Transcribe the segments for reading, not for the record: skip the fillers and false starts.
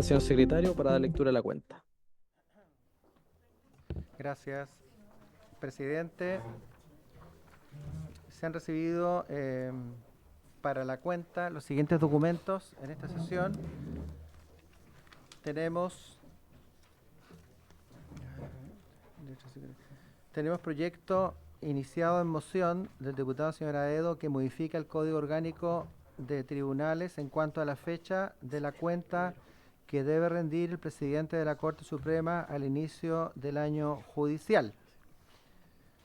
palabra, señor secretario, para dar lectura a la cuenta. Gracias, presidente. Se han recibido para la cuenta los siguientes documentos en esta sesión. Tenemos proyecto iniciado en moción del diputado señor Aedo que modifica el Código Orgánico de Tribunales en cuanto a la fecha de la cuenta que debe rendir el presidente de la Corte Suprema al inicio del año judicial.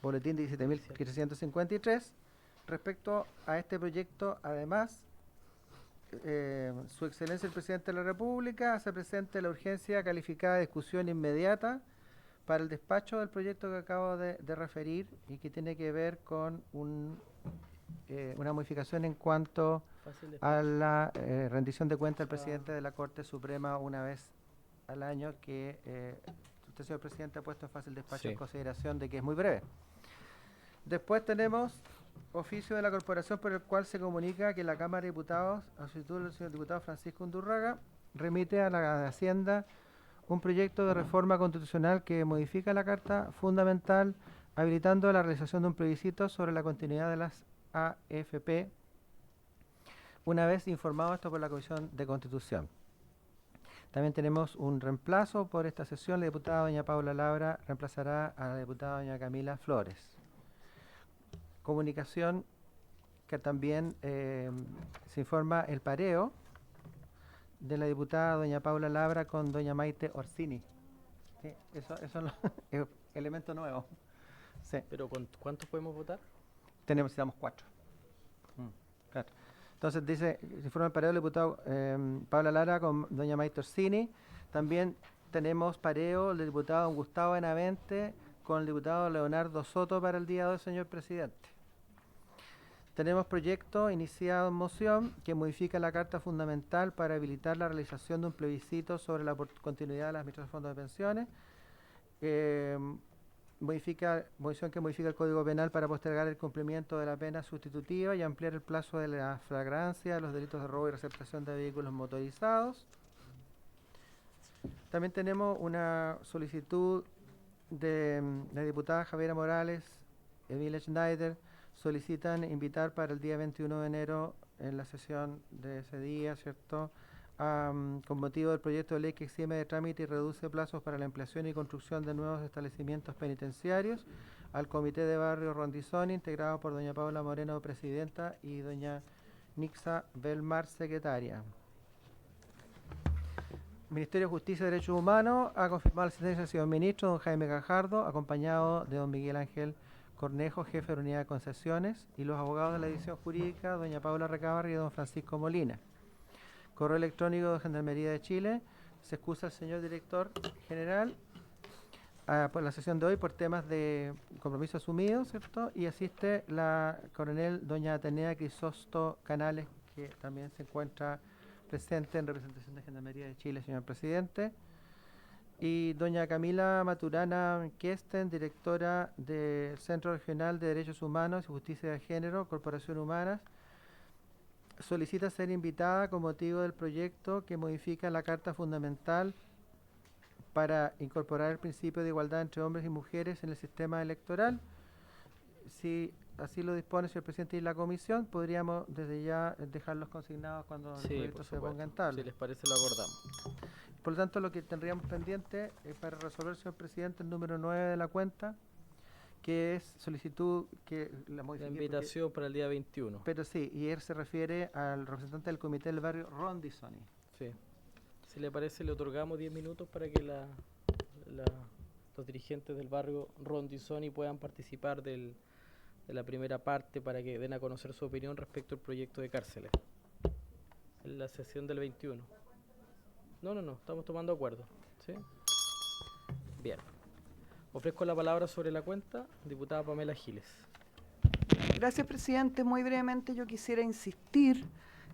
Boletín 17.353. Respecto a este proyecto, además, Su Excelencia el Presidente de la República hace presente la urgencia calificada de discusión inmediata para el despacho del proyecto que acabo de referir y que tiene que ver con una modificación en cuanto a la rendición de cuentas del presidente de la Corte Suprema una vez al año, que usted, señor presidente, ha puesto en fácil despacho en consideración de que es muy breve. Después tenemos oficio de la corporación por el cual se comunica que la Cámara de Diputados, a solicitud del señor diputado Francisco Undurraga, remite a la Hacienda un proyecto de reforma constitucional que modifica la Carta Fundamental, habilitando la realización de un plebiscito sobre la continuidad de las AFP, una vez informado esto por la Comisión de Constitución. También tenemos un reemplazo por esta sesión. La diputada doña Paula Labra reemplazará a la diputada doña Camila Flores. Comunicación que también se informa el pareo de la diputada doña Paula Labra con doña Maite Orsini. Sí, eso es un elemento nuevo. Sí. ¿Pero cuántos podemos votar? Necesitamos 4. Claro. Entonces dice, se informa el pareo del diputado Paula Lara con doña Maite Orsini. También tenemos pareo del diputado Gustavo Benavente con el diputado Leonardo Soto para el día de hoy, señor presidente. Tenemos proyecto iniciado en moción que modifica la Carta Fundamental para habilitar la realización de un plebiscito sobre la continuidad de la administración de fondos de pensiones. Moción que modifica el Código Penal para postergar el cumplimiento de la pena sustitutiva y ampliar el plazo de la flagrancia de los delitos de robo y receptación de vehículos motorizados. También tenemos una solicitud de la diputada Javiera Morales, Emilia Schneider. Solicitan invitar para el día 21 de enero en la sesión de ese día, ¿cierto?, con motivo del proyecto de ley que exime de trámite y reduce plazos para la ampliación y construcción de nuevos establecimientos penitenciarios, al Comité de Barrio Rondizoni, integrado por doña Paula Moreno, presidenta, y doña Nixa Belmar, secretaria. Ministerio de Justicia y Derechos Humanos ha confirmado la asistencia del señor ministro, don Jaime Gajardo, acompañado de don Miguel Ángel Cornejo, jefe de unidad de concesiones, y los abogados de la división jurídica, doña Paula Recabarri y don Francisco Molina. Correo electrónico de Gendarmería de Chile. Se excusa el señor director general por la sesión de hoy por temas de compromiso asumido, ¿cierto? Y asiste la coronel doña Atenea Crisosto Canales, que también se encuentra presente en representación de Gendarmería de Chile, señor presidente. Y doña Camila Maturana Kesten, directora del Centro Regional de Derechos Humanos y Justicia de Género, Corporación Humanas, solicita ser invitada con motivo del proyecto que modifica la Carta Fundamental para incorporar el principio de igualdad entre hombres y mujeres en el sistema electoral. Si así lo dispone, señor presidente, y la comisión, podríamos desde ya dejarlos consignados cuando el proyecto se ponga en tabla. Si les parece, lo acordamos. Por lo tanto, lo que tendríamos pendiente es para resolver, señor presidente, el número 9 de la cuenta, que es solicitud que la invitación para el día 21. Pero sí, y él se refiere al representante del comité del barrio Rondizoni. Sí. Si le parece, le otorgamos 10 minutos para que los dirigentes del barrio Rondizoni puedan participar de la primera parte, para que den a conocer su opinión respecto al proyecto de cárceles en la sesión del 21. No, estamos tomando acuerdo, ¿sí? Bien. Ofrezco la palabra sobre la cuenta, diputada Pamela Giles. Gracias, presidente. Muy brevemente yo quisiera insistir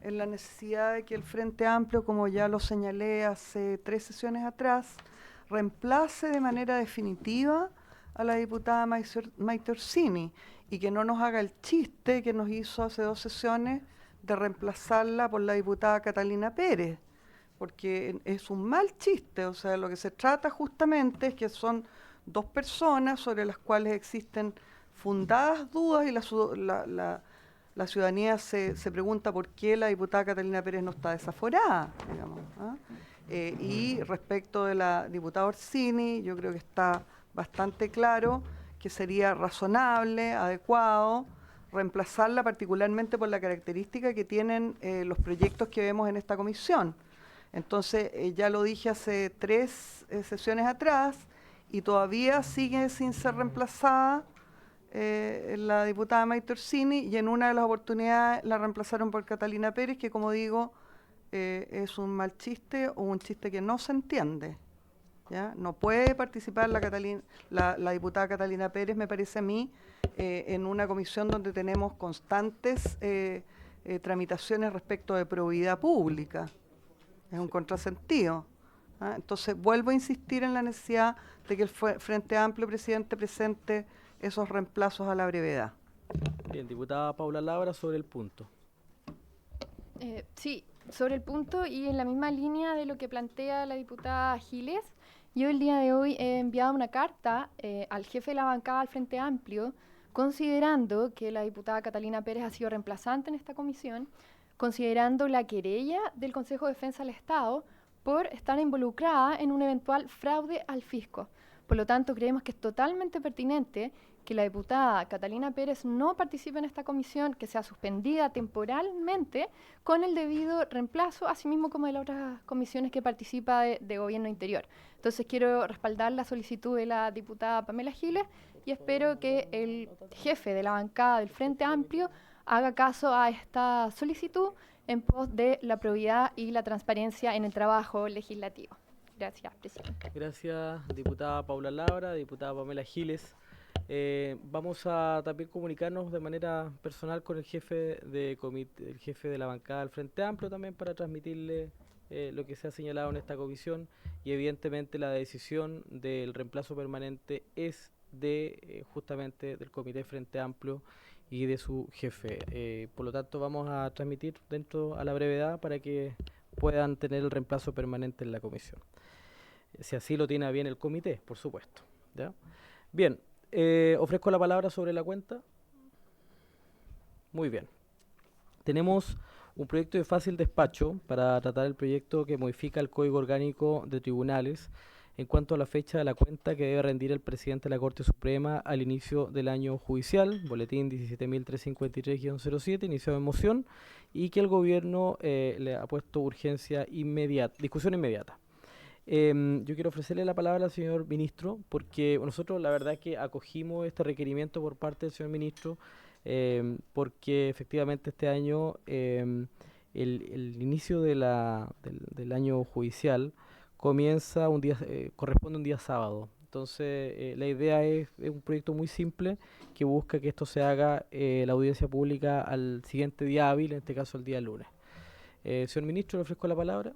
en la necesidad de que el Frente Amplio, como ya lo señalé hace 3 sesiones atrás, reemplace de manera definitiva a la diputada Maite Orsini y que no nos haga el chiste que nos hizo hace 2 sesiones de reemplazarla por la diputada Catalina Pérez, porque es un mal chiste. O sea, lo que se trata justamente es que son dos personas sobre las cuales existen fundadas dudas y la ciudadanía se pregunta por qué la diputada Catalina Pérez no está desaforada, digamos, ¿ah? Y respecto de la diputada Orsini, yo creo que está bastante claro que sería razonable, adecuado, reemplazarla particularmente por la característica que tienen los proyectos que vemos en esta comisión. Entonces, ya lo dije hace 3 sesiones atrás y todavía sigue sin ser reemplazada la diputada Maite Orsini, y en una de las oportunidades la reemplazaron por Catalina Pérez, que como digo, es un mal chiste o un chiste que no se entiende. ¿Ya? No puede participar la diputada Catalina Pérez, me parece a mí, en una comisión donde tenemos constantes tramitaciones respecto de probidad pública. Es un contrasentido. ¿Ah? Entonces, vuelvo a insistir en la necesidad de que el Frente Amplio, presidente, presente esos reemplazos a la brevedad. Bien, diputada Paula Labra, sobre el punto. Sí, sobre el punto y en la misma línea de lo que plantea la diputada Giles, yo el día de hoy he enviado una carta al jefe de la bancada del Frente Amplio, considerando que la diputada Catalina Pérez ha sido reemplazante en esta comisión, considerando la querella del Consejo de Defensa del Estado por estar involucrada en un eventual fraude al fisco. Por lo tanto, creemos que es totalmente pertinente que la diputada Catalina Pérez no participe en esta comisión, que sea suspendida temporalmente con el debido reemplazo, así mismo como de las otras comisiones que participa de Gobierno Interior. Entonces quiero respaldar la solicitud de la diputada Pamela Giles y espero que el jefe de la bancada del Frente Amplio haga caso a esta solicitud en pos de la probidad y la transparencia en el trabajo legislativo. Gracias, presidente. Gracias, diputada Paula Labra, diputada Pamela Giles. Vamos a también comunicarnos de manera personal con el jefe el jefe de la bancada del Frente Amplio también para transmitirle lo que se ha señalado en esta comisión, y evidentemente la decisión del reemplazo permanente es de justamente del Comité Frente Amplio y de su jefe. Por lo tanto, vamos a transmitir dentro a la brevedad para que puedan tener el reemplazo permanente en la comisión, si así lo tiene a bien el comité, por supuesto. ¿Ya? Bien. Ofrezco la palabra sobre la cuenta. Muy bien. Tenemos un proyecto de fácil despacho para tratar el proyecto que modifica el Código Orgánico de Tribunales en cuanto a la fecha de la cuenta que debe rendir el presidente de la Corte Suprema al inicio del año judicial, boletín 17.353-07, iniciado en moción, y que el gobierno le ha puesto urgencia inmediata, discusión inmediata. Yo quiero ofrecerle la palabra al señor ministro, porque nosotros la verdad es que acogimos este requerimiento por parte del señor ministro, porque efectivamente este año el inicio del año judicial comienza un día, corresponde un día sábado. Entonces la idea es un proyecto muy simple que busca que esto se haga la audiencia pública al siguiente día hábil, en este caso el día lunes. Señor ministro, le ofrezco la palabra.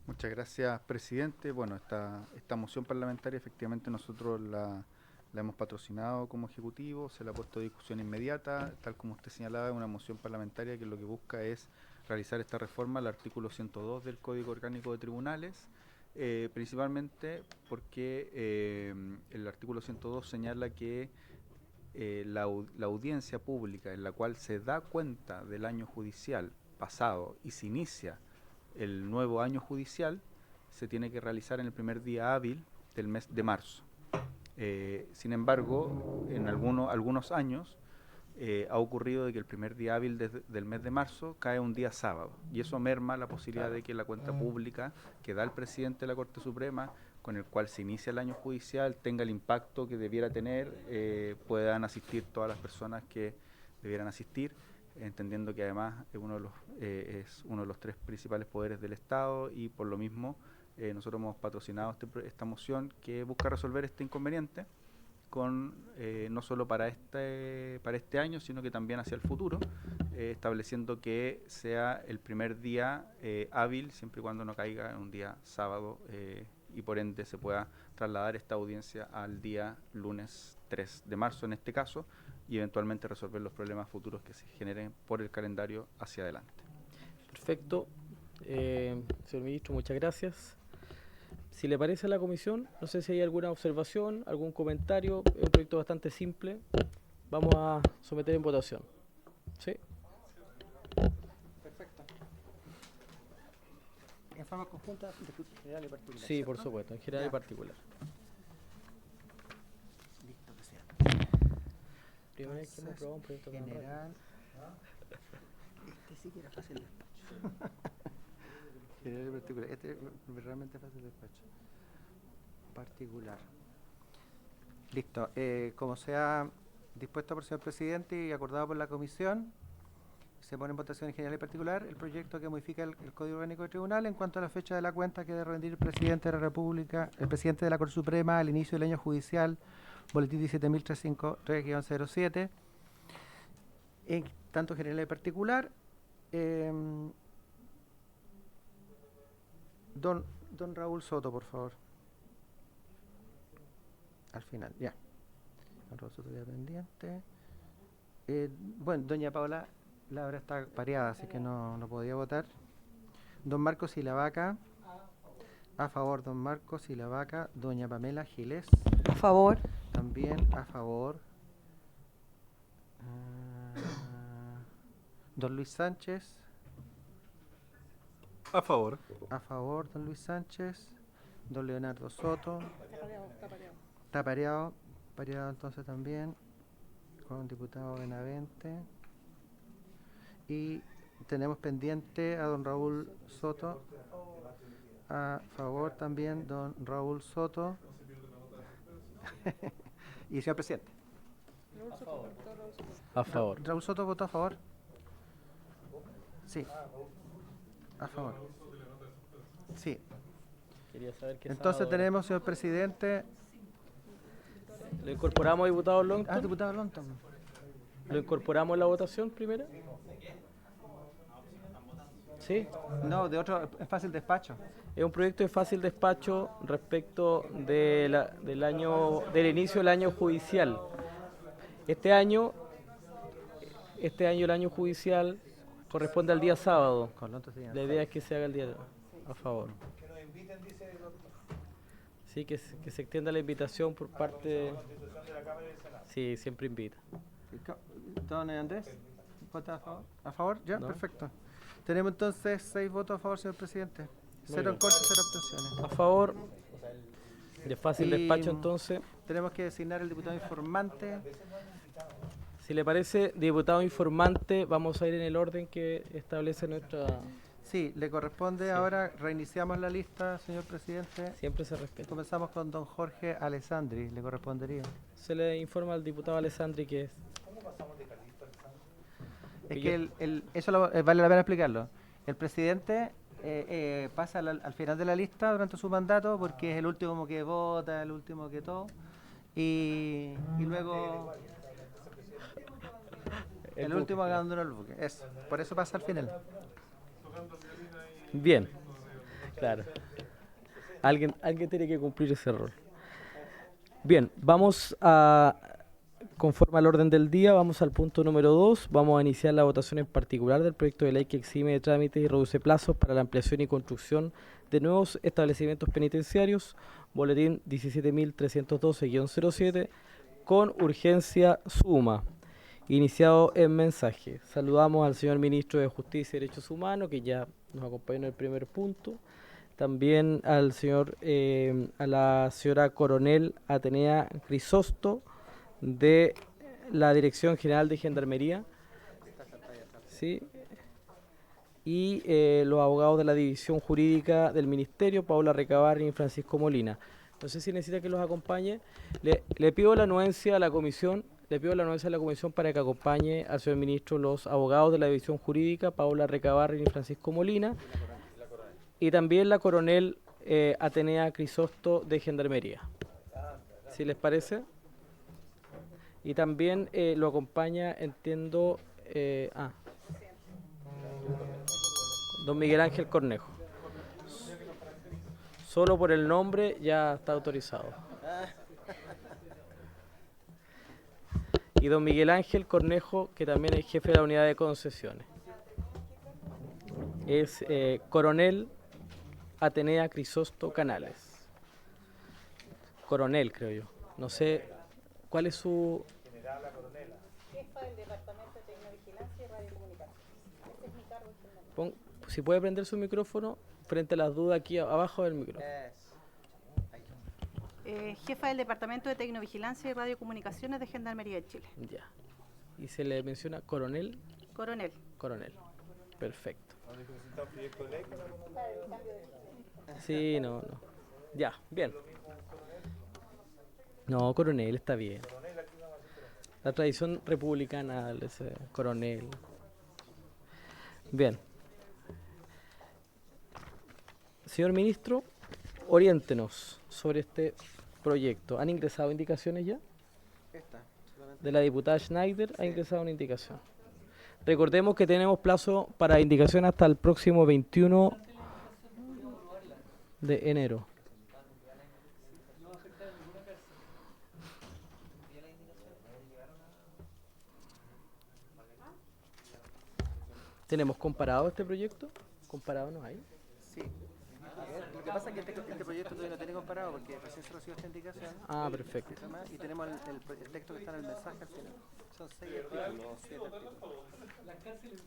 Muchas gracias, presidente. Bueno, esta moción parlamentaria efectivamente nosotros la hemos patrocinado como ejecutivo, se la ha puesto a discusión inmediata, tal como usted señalaba, es una moción parlamentaria que lo que busca es realizar esta reforma al artículo 102 del Código Orgánico de Tribunales, principalmente porque el artículo 102 señala que la audiencia pública en la cual se da cuenta del año judicial pasado y se inicia el nuevo año judicial se tiene que realizar en el primer día hábil del mes de marzo. Sin embargo, en algunos años ha ocurrido de que el primer día hábil del mes de marzo cae un día sábado, y eso merma la posibilidad de que la cuenta pública que da el presidente de la Corte Suprema, con el cual se inicia el año judicial, tenga el impacto que debiera tener, puedan asistir todas las personas que debieran asistir, entendiendo que además es uno de los 3 principales poderes del Estado, y por lo mismo nosotros hemos patrocinado esta moción que busca resolver este inconveniente no solo para este año, sino que también hacia el futuro, estableciendo que sea el primer día hábil, siempre y cuando no caiga en un día sábado, y por ende se pueda trasladar esta audiencia al día lunes 3 de marzo en este caso, y eventualmente resolver los problemas futuros que se generen por el calendario hacia adelante. Perfecto. Señor ministro, muchas gracias. Si le parece a la comisión, no sé si hay alguna observación, algún comentario. Es un proyecto bastante simple. Vamos a someter en votación. ¿Sí? Perfecto. En forma conjunta, general y particular. Sí, por supuesto, en general y Ya. particular. Listo, presidente. Primera vez que hemos Entonces, probado un proyecto tan rápido. general. Este sí que era fácil de despacho. General y particular. Este es realmente fácil de despacho. Particular. Listo. Como sea dispuesto por el señor presidente y acordado por la comisión, se pone en votación en general y particular el proyecto que modifica el Código Orgánico del Tribunal en cuanto a la fecha de la cuenta que debe rendir el presidente de la República, el presidente de la Corte Suprema al inicio del año judicial, boletín 17.353-07, en tanto general y particular. Don Raúl Soto, por favor. Al final, ya. Don Raúl Soto ya pendiente. Bueno, doña Paola Labra está pareada, así que no podía votar. Don Marcos Silavaca. A favor, don Marcos Silavaca. Doña Pamela Giles. A favor. También a favor. Don Luis Sánchez. A favor. A favor, don Luis Sánchez. Don Leonardo Soto. Está pareado. Pareado entonces también. Con el diputado Benavente. Y tenemos pendiente a don Raúl Soto. A favor también, don Raúl Soto. Y señor presidente. A favor. Raúl Soto votó a favor. Sí. A favor. Sí. Quería saber qué Entonces sábado tenemos, señor presidente. ¿Lo incorporamos, diputado Longton? Diputado Lonton. ¿Lo incorporamos en la votación primero? ¿Sí? No, de otro, es fácil despacho. Es un proyecto de fácil despacho respecto del inicio del año judicial. Este año el año judicial corresponde al día sábado. Con Lonton se llama. La idea es que se haga el día a favor. Sí, que se extienda la invitación por parte de... Sí, siempre invita. Don Andrés, ¿vota a favor? ¿A favor? Ya, No. perfecto. Tenemos entonces 6 votos a favor, señor presidente. Muy 0 en bien. contra, 0 abstenciones. A favor. De fácil Y despacho entonces. Tenemos que designar el diputado informante. Si le parece, diputado informante, vamos a ir en el orden que establece nuestra... Sí, le corresponde Sí. ahora, reiniciamos la lista, señor presidente. Siempre se respeta. Comenzamos con don Jorge Alessandri, le correspondería. Se le informa al diputado Alessandri que es... Es Que que yo- eso vale la pena explicarlo. El presidente pasa al final de la lista durante su mandato porque es el último que vota, el último que todo. Y luego el último abandona el buque. Eso, por eso pasa al final. Bien. Claro. Alguien tiene que cumplir ese rol. Bien, vamos a... Conforme al orden del día, vamos al punto número 2. Vamos a iniciar la votación en particular del proyecto de ley que exime de trámites y reduce plazos para la ampliación y construcción de nuevos establecimientos penitenciarios, boletín 17.312-07, con urgencia suma. Iniciado en mensaje. Saludamos al señor ministro de Justicia y Derechos Humanos, que ya nos acompañó en el primer punto. También al a la señora coronel Atenea Crisosto, de la Dirección General de Gendarmería, ¿sí? Y los abogados de la División Jurídica del Ministerio, Paula Recabarren y Francisco Molina. No sé si necesita que los acompañe. Le pido la anuencia a la comisión, para que acompañe al señor ministro los abogados de la División Jurídica, Paula Recabarren y Francisco Molina, y también la coronel Atenea Crisosto de Gendarmería. ¿Sí les parece? Y también lo acompaña, entiendo, don Miguel Ángel Cornejo. Solo por el nombre ya está autorizado. Y don Miguel Ángel Cornejo, que también es jefe de la unidad de concesiones. es Coronel Atenea Crisosto Canales. Coronel, creo yo. No sé cuál es su... Jefa del Departamento de Tecnovigilancia y Radiocomunicaciones. Ese es mi cargo general. Si puede prender su micrófono frente a las dudas aquí abajo del micrófono. Jefa del Departamento de Tecnovigilancia y Radiocomunicaciones de Gendarmería de Chile. Ya. Y se le menciona coronel. Coronel. Coronel. Perfecto. Sí, no. Ya, bien. No, coronel está bien. La tradición republicana, ese coronel. Bien. Señor ministro, oriéntenos sobre este proyecto. ¿Han ingresado indicaciones ya? De la diputada Schneider ha ingresado una indicación. Recordemos que tenemos plazo para indicación hasta el próximo 21 de enero. ¿Tenemos comparado este proyecto? ¿Comparado no hay? Sí. A ver, lo que pasa es que este proyecto todavía no tiene comparado porque recién se recibió esta indicación. Ah, perfecto. Y tenemos el texto que está en el mensaje al final. Son 6 artículos, 7 artículos.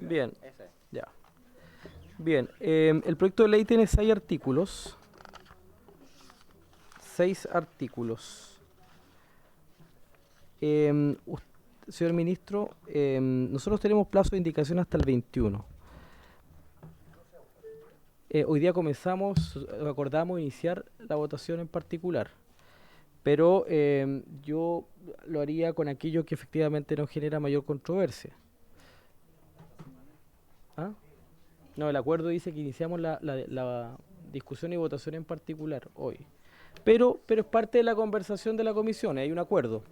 Bien, Ese es. ya. Bien, el proyecto de ley tiene 6 artículos. 6 artículos. Señor ministro, nosotros tenemos plazo de indicación hasta el 21. Hoy día acordamos iniciar la votación en particular, pero yo lo haría con aquello que efectivamente no genera mayor controversia. ¿Ah? No, el acuerdo dice que iniciamos la discusión y votación en particular hoy, pero es parte de la conversación de la comisión, hay un acuerdo.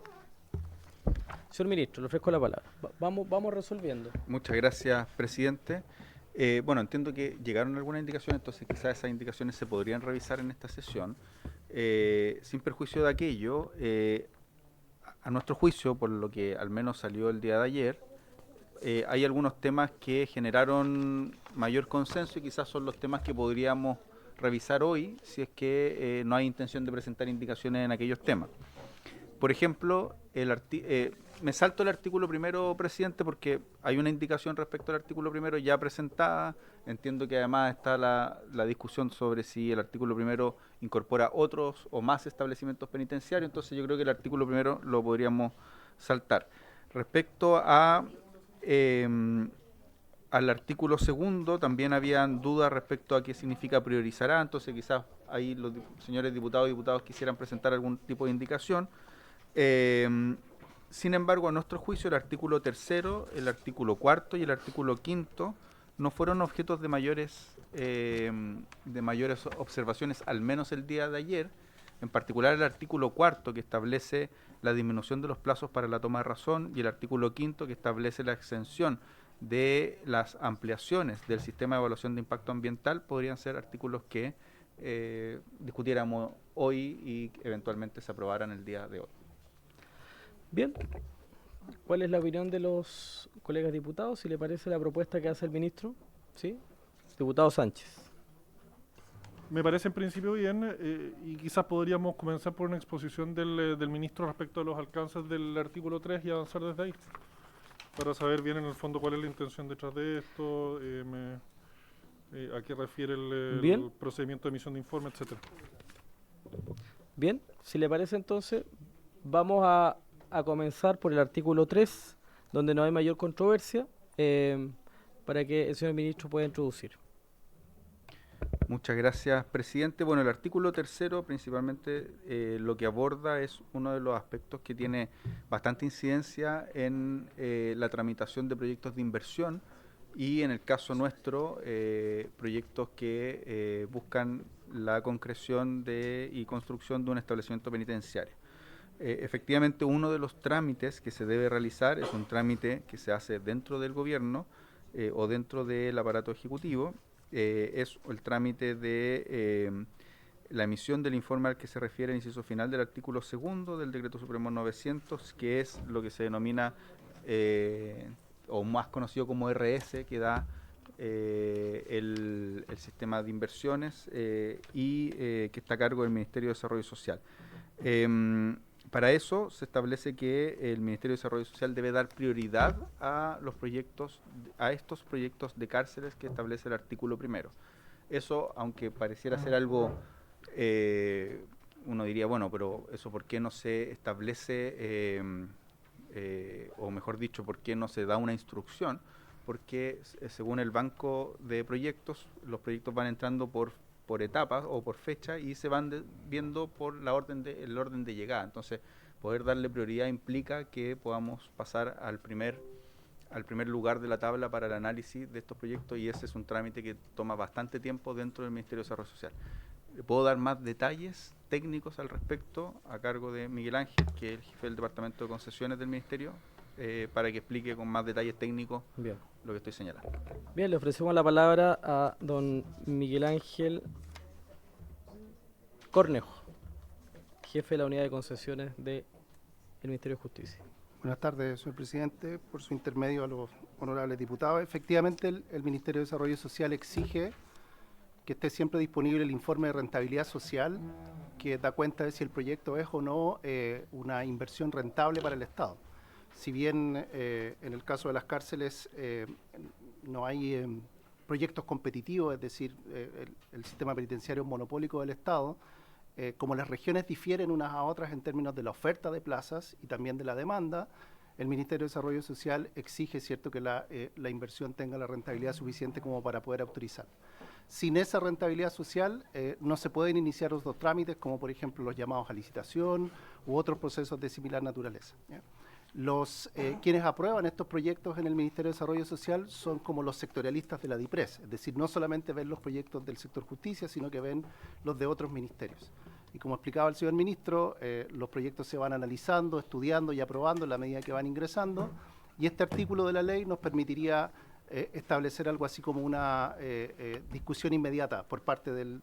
Señor ministro, le ofrezco la palabra. Vamos resolviendo. Muchas gracias, presidente. Bueno, entiendo que llegaron algunas indicaciones, entonces quizás esas indicaciones se podrían revisar en esta sesión. Sin perjuicio de aquello, a nuestro juicio, por lo que al menos salió el día de ayer, hay algunos temas que generaron mayor consenso y quizás son los temas que podríamos revisar hoy si es que no hay intención de presentar indicaciones en aquellos temas. Por ejemplo, me salto el artículo primero, presidente, porque hay una indicación respecto al artículo primero ya presentada. Entiendo que además está la discusión sobre si el artículo primero incorpora otros o más establecimientos penitenciarios, entonces yo creo que el artículo primero lo podríamos saltar. Respecto al artículo segundo, también habían dudas respecto a qué significa priorizará, entonces quizás ahí los señores diputados y diputadas quisieran presentar algún tipo de indicación. Sin embargo, a nuestro juicio, el artículo tercero, el artículo cuarto y el artículo quinto no fueron objetos de mayores observaciones, al menos el día de ayer. En particular, el artículo cuarto, que establece la disminución de los plazos para la toma de razón, y el artículo quinto, que establece la exención de las ampliaciones del sistema de evaluación de impacto ambiental, podrían ser artículos que discutiéramos hoy y eventualmente se aprobaran el día de hoy. Bien, ¿cuál es la opinión de los colegas diputados? Si le parece la propuesta que hace el ministro. ¿Sí? Diputado Sánchez. Me parece en principio bien y quizás podríamos comenzar por una exposición del ministro respecto a los alcances del artículo 3 y avanzar desde ahí, para saber bien en el fondo cuál es la intención detrás de esto, a qué refiere el procedimiento de emisión de informe, etcétera. Bien, si le parece entonces, vamos a comenzar por el artículo 3, donde no hay mayor controversia, para que el señor ministro pueda introducir. Muchas gracias, presidente. Bueno, el artículo tercero principalmente lo que aborda es uno de los aspectos que tiene bastante incidencia en la tramitación de proyectos de inversión y en el caso nuestro, proyectos que buscan la concreción y construcción de un establecimiento penitenciario. Efectivamente, uno de los trámites que se debe realizar es un trámite que se hace dentro del gobierno o dentro del aparato ejecutivo. Es el trámite de la emisión del informe al que se refiere el inciso final del artículo segundo del Decreto Supremo 900, que es lo que se denomina, o más conocido como RS, que da el sistema de inversiones y que está a cargo del Ministerio de Desarrollo Social. Para eso se establece que el Ministerio de Desarrollo Social debe dar prioridad a los proyectos, a estos proyectos de cárceles que establece el artículo 1. Eso, aunque pareciera ser algo, uno diría, bueno, pero eso ¿por qué no se establece, o mejor dicho, por qué no se da una instrucción? Porque según el banco de proyectos, los proyectos van entrando por etapas o por fecha y se van viendo por el orden de llegada. Entonces, poder darle prioridad implica que podamos pasar al primer lugar de la tabla para el análisis de estos proyectos, y ese es un trámite que toma bastante tiempo dentro del Ministerio de Desarrollo Social. Le puedo dar más detalles técnicos al respecto a cargo de Miguel Ángel, que es el jefe del Departamento de Concesiones del Ministerio, para que explique con más detalles técnicos Bien. lo que estoy señalando. Bien, le ofrecemos la palabra a don Miguel Ángel Cornejo, jefe de la unidad de concesiones del Ministerio de Justicia. Buenas tardes, señor presidente. Por su intermedio a los honorables diputados. Efectivamente, el Ministerio de Desarrollo Social exige que esté siempre disponible el informe de rentabilidad social que da cuenta de si el proyecto es o no una inversión rentable para el Estado. Si bien en el caso de las cárceles no hay proyectos competitivos, es decir, el sistema penitenciario monopólico del Estado, como las regiones difieren unas a otras en términos de la oferta de plazas y también de la demanda, el Ministerio de Desarrollo Social exige, cierto, que la inversión tenga la rentabilidad suficiente como para poder autorizar. Sin esa rentabilidad social no se pueden iniciar otros trámites, como por ejemplo los llamados a licitación u otros procesos de similar naturaleza, ¿ya? Quienes aprueban estos proyectos en el Ministerio de Desarrollo Social son como los sectorialistas de la DIPRES, es decir, no solamente ven los proyectos del sector justicia, sino que ven los de otros ministerios. Y como explicaba el señor ministro, los proyectos se van analizando, estudiando y aprobando en la medida que van ingresando, y este artículo de la ley nos permitiría establecer algo así como una discusión inmediata por parte del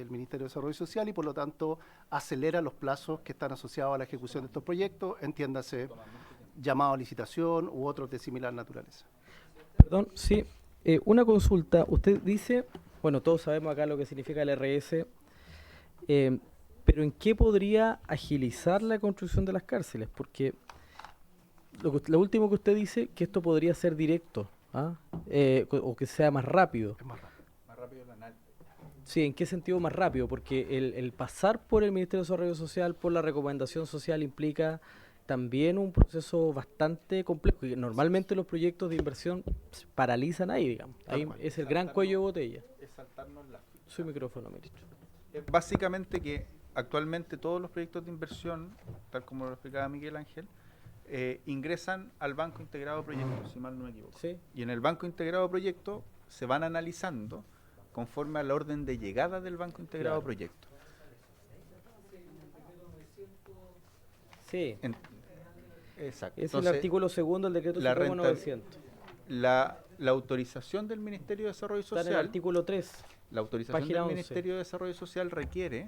Ministerio de Desarrollo Social, y por lo tanto acelera los plazos que están asociados a la ejecución de estos proyectos, entiéndase llamado a licitación u otros de similar naturaleza. Perdón, sí, una consulta. Usted dice, bueno, todos sabemos acá lo que significa el RS, pero ¿en qué podría agilizar la construcción de las cárceles? Porque lo último que usted dice, que esto podría ser directo, ¿ah? O que sea más rápido. Es más rápido. Más rápido el análisis. Sí, ¿en qué sentido más rápido? Porque el pasar por el Ministerio de Desarrollo Social, por la recomendación social, implica también un proceso bastante complejo. Y normalmente los proyectos de inversión se paralizan ahí, digamos. Ahí es el gran cuello de botella. Es saltarnos la fila. Su micrófono, ministro. Básicamente que actualmente todos los proyectos de inversión, tal como lo explicaba Miguel Ángel, ingresan al Banco Integrado de Proyectos, si mal no me equivoco. Sí. Y en el Banco Integrado de Proyectos se van analizando conforme al orden de llegada del Banco Integrado de Proyectos. Sí, Exacto. es Entonces, el artículo segundo del decreto la Supremo renta- 900. la autorización del Ministerio de Desarrollo Está en el Social, artículo 3. la autorización página del 11. Ministerio de Desarrollo Social requiere,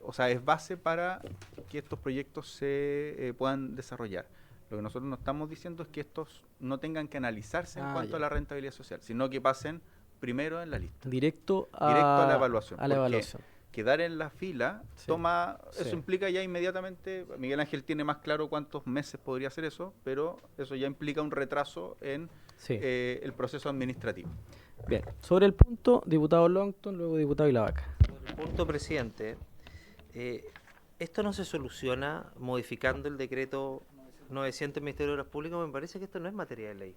o sea, es base para que estos proyectos se puedan desarrollar. Lo que nosotros no estamos diciendo es que estos no tengan que analizarse en cuanto Ya. a la rentabilidad social, sino que pasen primero en la lista. Directo a La evaluación. A la porque evaluación. quedar en la fila Sí. toma, Sí. eso implica ya inmediatamente, Miguel Ángel tiene más claro cuántos meses podría hacer eso, pero eso ya implica un retraso en Sí. el proceso administrativo. Bien. Sobre el punto, diputado Longton, luego diputado Ilavaca. Punto, presidente. Esto no se soluciona modificando el decreto 900 del Ministerio de Obras Públicas. Me parece que esto no es materia de ley.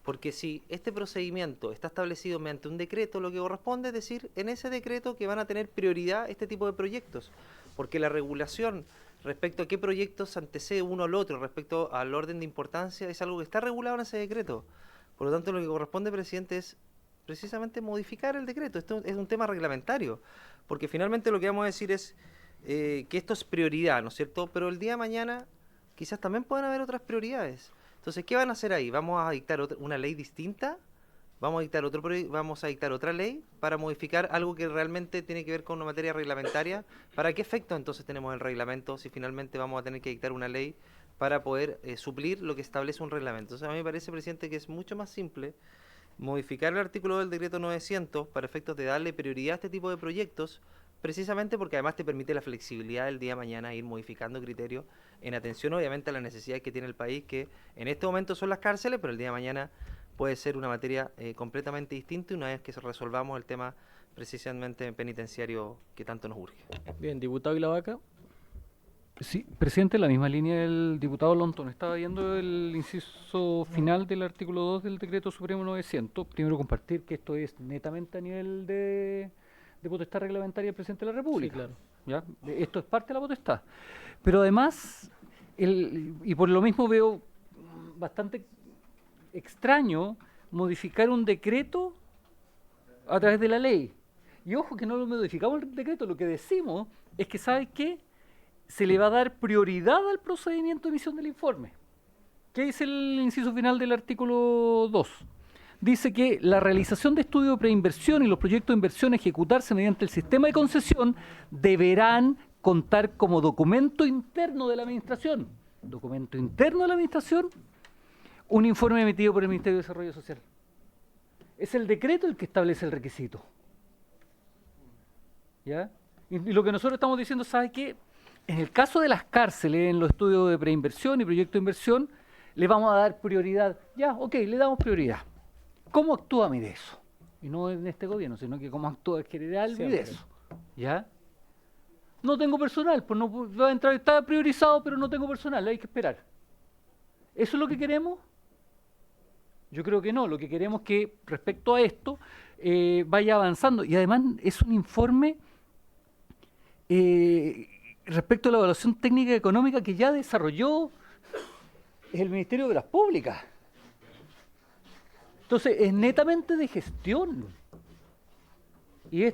Porque si este procedimiento está establecido mediante un decreto, lo que corresponde es decir en ese decreto que van a tener prioridad este tipo de proyectos. Porque la regulación respecto a qué proyectos antecede uno al otro, respecto al orden de importancia, es algo que está regulado en ese decreto. Por lo tanto, lo que corresponde, presidente, es precisamente modificar el decreto. Esto es un tema reglamentario. Porque finalmente lo que vamos a decir es que esto es prioridad, ¿no es cierto? Pero el día de mañana quizás también pueden haber otras prioridades. Entonces, ¿qué van a hacer ahí? ¿Vamos a dictar una ley distinta? ¿Vamos a dictar otra ley para modificar algo que realmente tiene que ver con una materia reglamentaria? ¿Para qué efecto entonces tenemos el reglamento si finalmente vamos a tener que dictar una ley para poder suplir lo que establece un reglamento? O sea, a mí me parece, presidente, que es mucho más simple modificar el artículo del decreto 900 para efectos de darle prioridad a este tipo de proyectos, precisamente porque además te permite la flexibilidad del día de mañana ir modificando criterios en atención obviamente a las necesidades que tiene el país, que en este momento son las cárceles, pero el día de mañana puede ser una materia completamente distinta una vez que resolvamos el tema precisamente penitenciario que tanto nos urge. Bien, diputado Ilavaca. Sí, presidente, la misma línea del diputado Lonton. Estaba viendo el inciso final del artículo 2 del decreto supremo 900. Primero compartir que esto es netamente a nivel de potestad reglamentaria del presidente de la República. Sí, claro. ¿Ya? Esto es parte de la potestad. Pero además, y por lo mismo veo bastante extraño modificar un decreto a través de la ley. Y ojo que no lo modificamos el decreto, lo que decimos es que, ¿sabe qué? Se le va a dar prioridad al procedimiento de emisión del informe. ¿Qué dice el inciso final del artículo 2? Dice que la realización de estudios de preinversión y los proyectos de inversión ejecutarse mediante el sistema de concesión deberán contar como documento interno de la Administración. Documento interno de la Administración, un informe emitido por el Ministerio de Desarrollo Social. Es el decreto el que establece el requisito. ¿Ya? Y lo que nosotros estamos diciendo, ¿sabe qué? En el caso de las cárceles, en los estudios de preinversión y proyectos de inversión, le vamos a dar prioridad. Ya, ok, le damos prioridad. ¿Cómo actúa Mideso? Y no en este gobierno, sino que cómo actúa el general Mideso. ¿Ya? No tengo personal, pues no va a entrar, está priorizado, pero no tengo personal, hay que esperar. ¿Eso es lo que queremos? Yo creo que no, lo que queremos es que respecto a esto vaya avanzando. Y además es un informe respecto a la evaluación técnica y económica que ya desarrolló el Ministerio de Obras Públicas. Entonces, es netamente de gestión. Y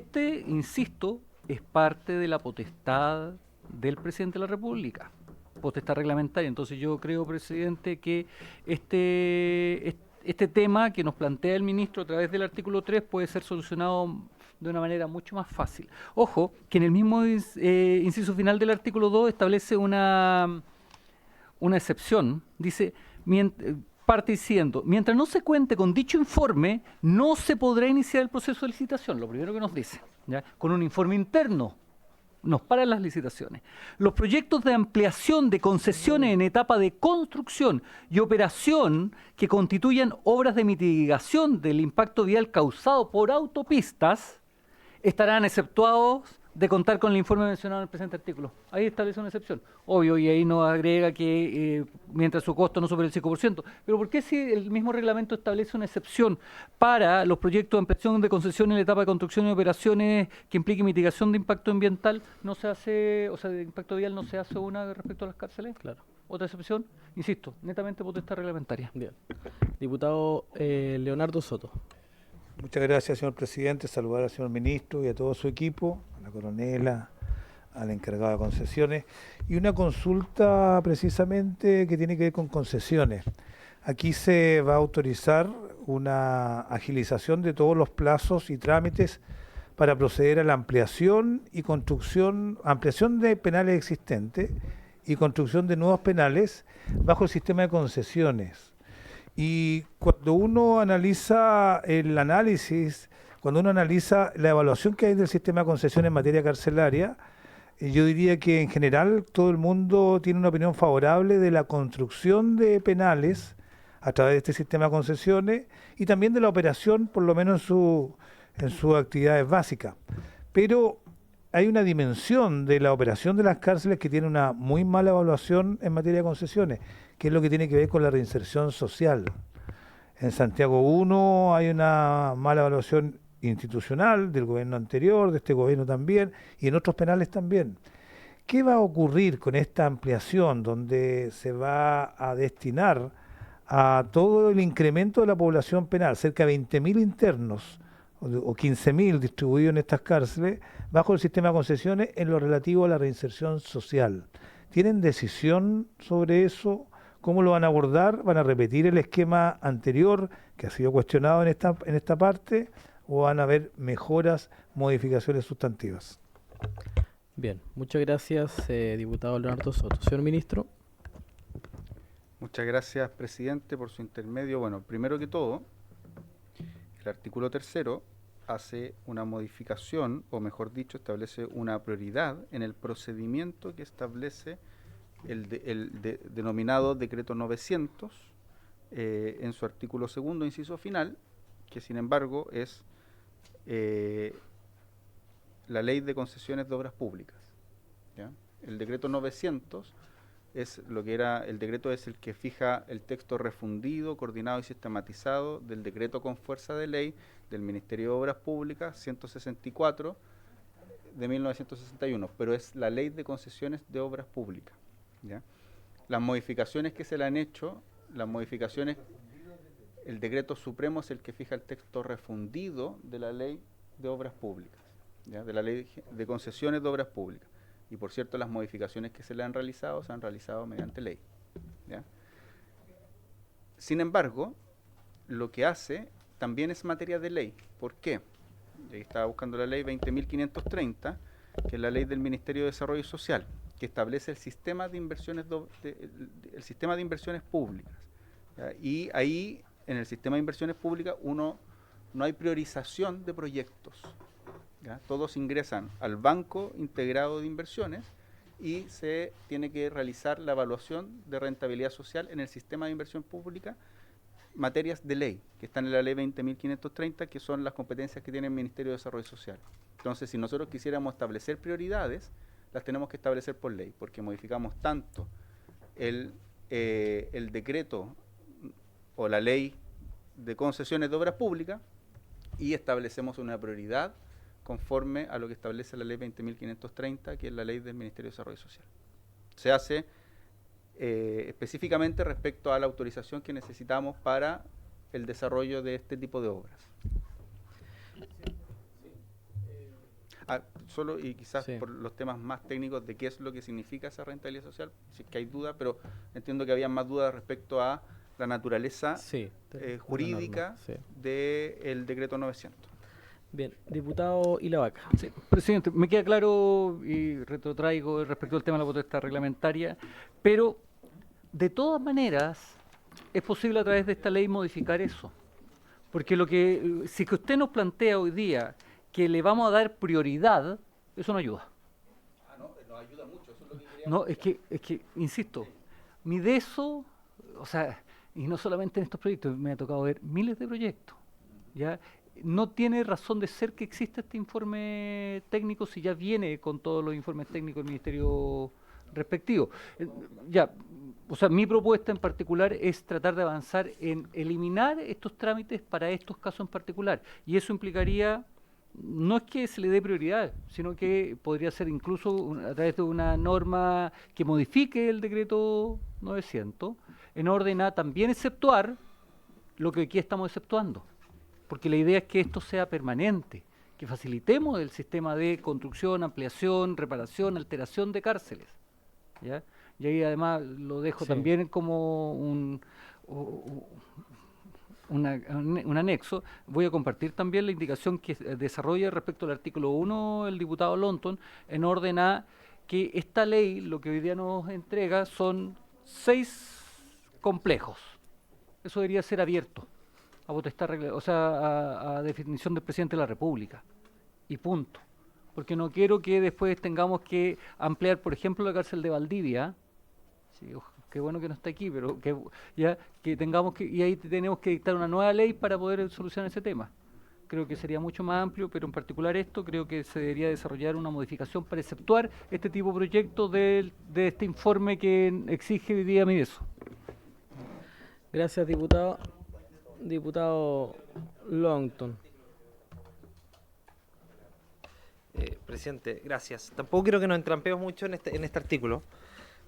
insisto, es parte de la potestad del presidente de la República, potestad reglamentaria. Entonces yo creo, presidente, que este tema que nos plantea el ministro a través del artículo 3 puede ser solucionado de una manera mucho más fácil. Ojo, que en el mismo inciso final del artículo 2 establece una excepción. Dice, parte diciendo, mientras no se cuente con dicho informe, no se podrá iniciar el proceso de licitación. Lo primero que nos dice, ¿ya? Con un informe interno nos paran las licitaciones. Los proyectos de ampliación de concesiones en etapa de construcción y operación que constituyan obras de mitigación del impacto vial causado por autopistas estarán exceptuados de contar con el informe mencionado en el presente artículo. Ahí establece una excepción. Obvio, y ahí nos agrega que mientras su costo no supere el 5%. Pero ¿por qué si el mismo reglamento establece una excepción para los proyectos de ampliación de concesión en la etapa de construcción y operaciones que implique mitigación de impacto ambiental, no se hace, o sea, de impacto vial no se hace una respecto a las cárceles? Claro. Otra excepción, insisto, netamente potestad reglamentaria. Bien. Diputado Leonardo Soto. Muchas gracias, señor presidente. Saludar al señor ministro y a todo su equipo, a la coronela, al encargado de concesiones. Y una consulta precisamente que tiene que ver con concesiones. Aquí se va a autorizar una agilización de todos los plazos y trámites para proceder a la ampliación y construcción, ampliación de penales existentes y construcción de nuevos penales bajo el sistema de concesiones. Y cuando uno analiza el análisis, cuando uno analiza la evaluación que hay del sistema de concesiones en materia carcelaria, yo diría que en general todo el mundo tiene una opinión favorable de la construcción de penales a través de este sistema de concesiones y también de la operación, por lo menos en sus actividades básicas. Pero hay una dimensión de la operación de las cárceles que tiene una muy mala evaluación en materia de concesiones, que es lo que tiene que ver con la reinserción social. En Santiago 1 hay una mala evaluación institucional del gobierno anterior, de este gobierno también, y en otros penales también. ¿Qué va a ocurrir con esta ampliación donde se va a destinar a todo el incremento de la población penal, cerca de 20.000 internos o 15.000 distribuidos en estas cárceles, bajo el sistema de concesiones en lo relativo a la reinserción social? ¿Tienen decisión sobre eso? ¿Cómo lo van a abordar? ¿Van a repetir el esquema anterior que ha sido cuestionado en esta parte o van a haber mejoras, modificaciones sustantivas? Bien, muchas gracias, diputado Leonardo Soto. Señor ministro. Muchas gracias, presidente, por su intermedio. Bueno, primero que todo, el artículo 3º hace una modificación, o mejor dicho, establece una prioridad en el procedimiento que establece denominado decreto 900 en su artículo 2º, inciso final, que sin embargo es la ley de concesiones de obras públicas, ¿ya? El decreto 900 es lo que era, el decreto es el que fija el texto refundido, coordinado y sistematizado del decreto con fuerza de ley del Ministerio de Obras Públicas 164 de 1961, pero es la ley de concesiones de obras públicas, ¿ya? Las modificaciones que se le han hecho, el decreto supremo es el que fija el texto refundido de la ley de obras públicas, ¿ya? De la ley de concesiones de obras públicas. Y por cierto, las modificaciones que se le han realizado se han realizado mediante ley, ¿ya? Sin embargo, lo que hace también es materia de ley. ¿Por qué? Y ahí estaba buscando la ley 20.530, que es la ley del Ministerio de Desarrollo Social, que establece el sistema de inversiones, el sistema de inversiones públicas, ¿ya? Y ahí, en el sistema de inversiones públicas, no hay priorización de proyectos, ¿ya? Todos ingresan al Banco Integrado de Inversiones y se tiene que realizar la evaluación de rentabilidad social en el sistema de inversión pública, materias de ley, que están en la ley 20.530, que son las competencias que tiene el Ministerio de Desarrollo Social. Entonces, si nosotros quisiéramos establecer prioridades, las tenemos que establecer por ley, porque modificamos tanto el decreto o la ley de concesiones de obras públicas y establecemos una prioridad conforme a lo que establece la ley 20.530, que es la ley del Ministerio de Desarrollo Social. Se hace específicamente respecto a la autorización que necesitamos para el desarrollo de este tipo de obras. Solo y quizás por los temas más técnicos de qué es lo que significa esa rentabilidad social, si es que hay duda, pero entiendo que había más dudas respecto a la naturaleza jurídica del decreto 900. Bien, diputado Ilavaca. Sí, presidente, me queda claro y retrotraigo respecto al tema de la potestad reglamentaria, pero de todas maneras es posible a través de esta ley modificar eso. Porque si que usted nos plantea hoy día que le vamos a dar prioridad, eso no ayuda. No, nos ayuda mucho, eso es lo que queríamos. No, es que, insisto, mi de eso, o sea, y no solamente en estos proyectos, me ha tocado ver miles de proyectos, ¿ya? No tiene razón de ser que exista este informe técnico si ya viene con todos los informes técnicos del ministerio respectivo. Ya, o sea, mi propuesta en particular es tratar de avanzar en eliminar estos trámites para estos casos en particular. Y eso implicaría, no es que se le dé prioridad, sino que podría ser incluso a través de una norma que modifique el decreto 900, en orden a también exceptuar lo que aquí estamos exceptuando. Porque la idea es que esto sea permanente, que facilitemos el sistema de construcción, ampliación, reparación, alteración de cárceles, ¿ya? Y ahí además lo dejo también como un anexo. Voy a compartir también la indicación que desarrolla respecto al artículo 1 el diputado Lonton, en orden a que esta ley, lo que hoy día nos entrega, son 6 complejos. Eso debería ser abierto a potestad, o sea, a definición del presidente de la República. Y punto. Porque no quiero que después tengamos que ampliar, por ejemplo, la cárcel de Valdivia. Sí, qué bueno que no está aquí, pero que tengamos que, y ahí tenemos que dictar una nueva ley para poder solucionar ese tema. Creo que sería mucho más amplio, pero en particular esto, creo que se debería desarrollar una modificación para exceptuar este tipo de proyectos de este informe que exige hoy día Mideso. Gracias, diputado. Diputado Longton. Presidente, gracias. Tampoco quiero que nos entrampeemos mucho en este artículo,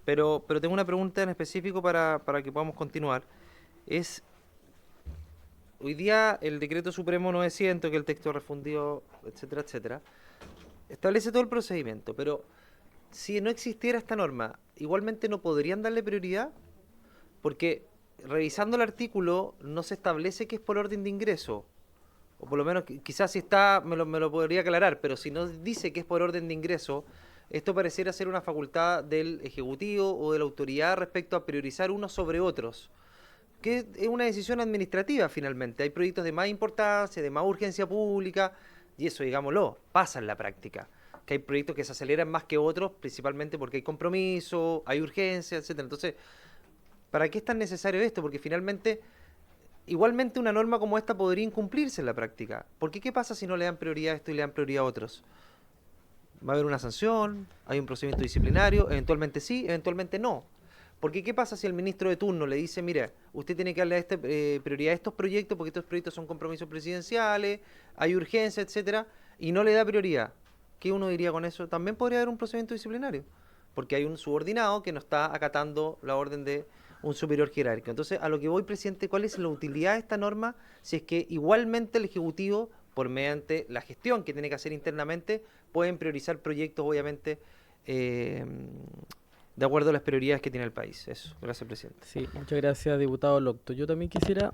pero tengo una pregunta en específico para que podamos continuar. Hoy día el Decreto Supremo 900, que el texto refundido, etcétera, etcétera, establece todo el procedimiento, pero si no existiera esta norma, ¿igualmente no podrían darle prioridad? Porque revisando el artículo no se establece que es por orden de ingreso, o por lo menos quizás si está me lo podría aclarar, pero si no dice que es por orden de ingreso, esto pareciera ser una facultad del Ejecutivo o de la autoridad respecto a priorizar unos sobre otros. que es una decisión administrativa finalmente. Hay proyectos de más importancia, de más urgencia pública, y eso, digámoslo, pasa en la práctica. Que hay proyectos que se aceleran más que otros, principalmente porque hay compromiso, hay urgencia, etcétera. Entonces, ¿para qué es tan necesario esto? Porque finalmente, igualmente una norma como esta podría incumplirse en la práctica. Porque ¿qué pasa si no le dan prioridad a esto y le dan prioridad a otros? Va a haber una sanción, hay un procedimiento disciplinario, eventualmente sí, eventualmente no. Porque ¿qué pasa si el ministro de turno le dice, mira, usted tiene que darle prioridad a estos proyectos porque estos proyectos son compromisos presidenciales, hay urgencia, etcétera, y no le da prioridad? ¿Qué uno diría con eso? También podría haber un procedimiento disciplinario, porque hay un subordinado que no está acatando la orden de un superior jerárquico. Entonces, a lo que voy, presidente, ¿cuál es la utilidad de esta norma si es que igualmente el Ejecutivo, por mediante la gestión que tiene que hacer internamente, pueden priorizar proyectos, obviamente, de acuerdo a las prioridades que tiene el país? Eso, gracias, presidente. Sí, muchas gracias, diputado Locto. Yo también quisiera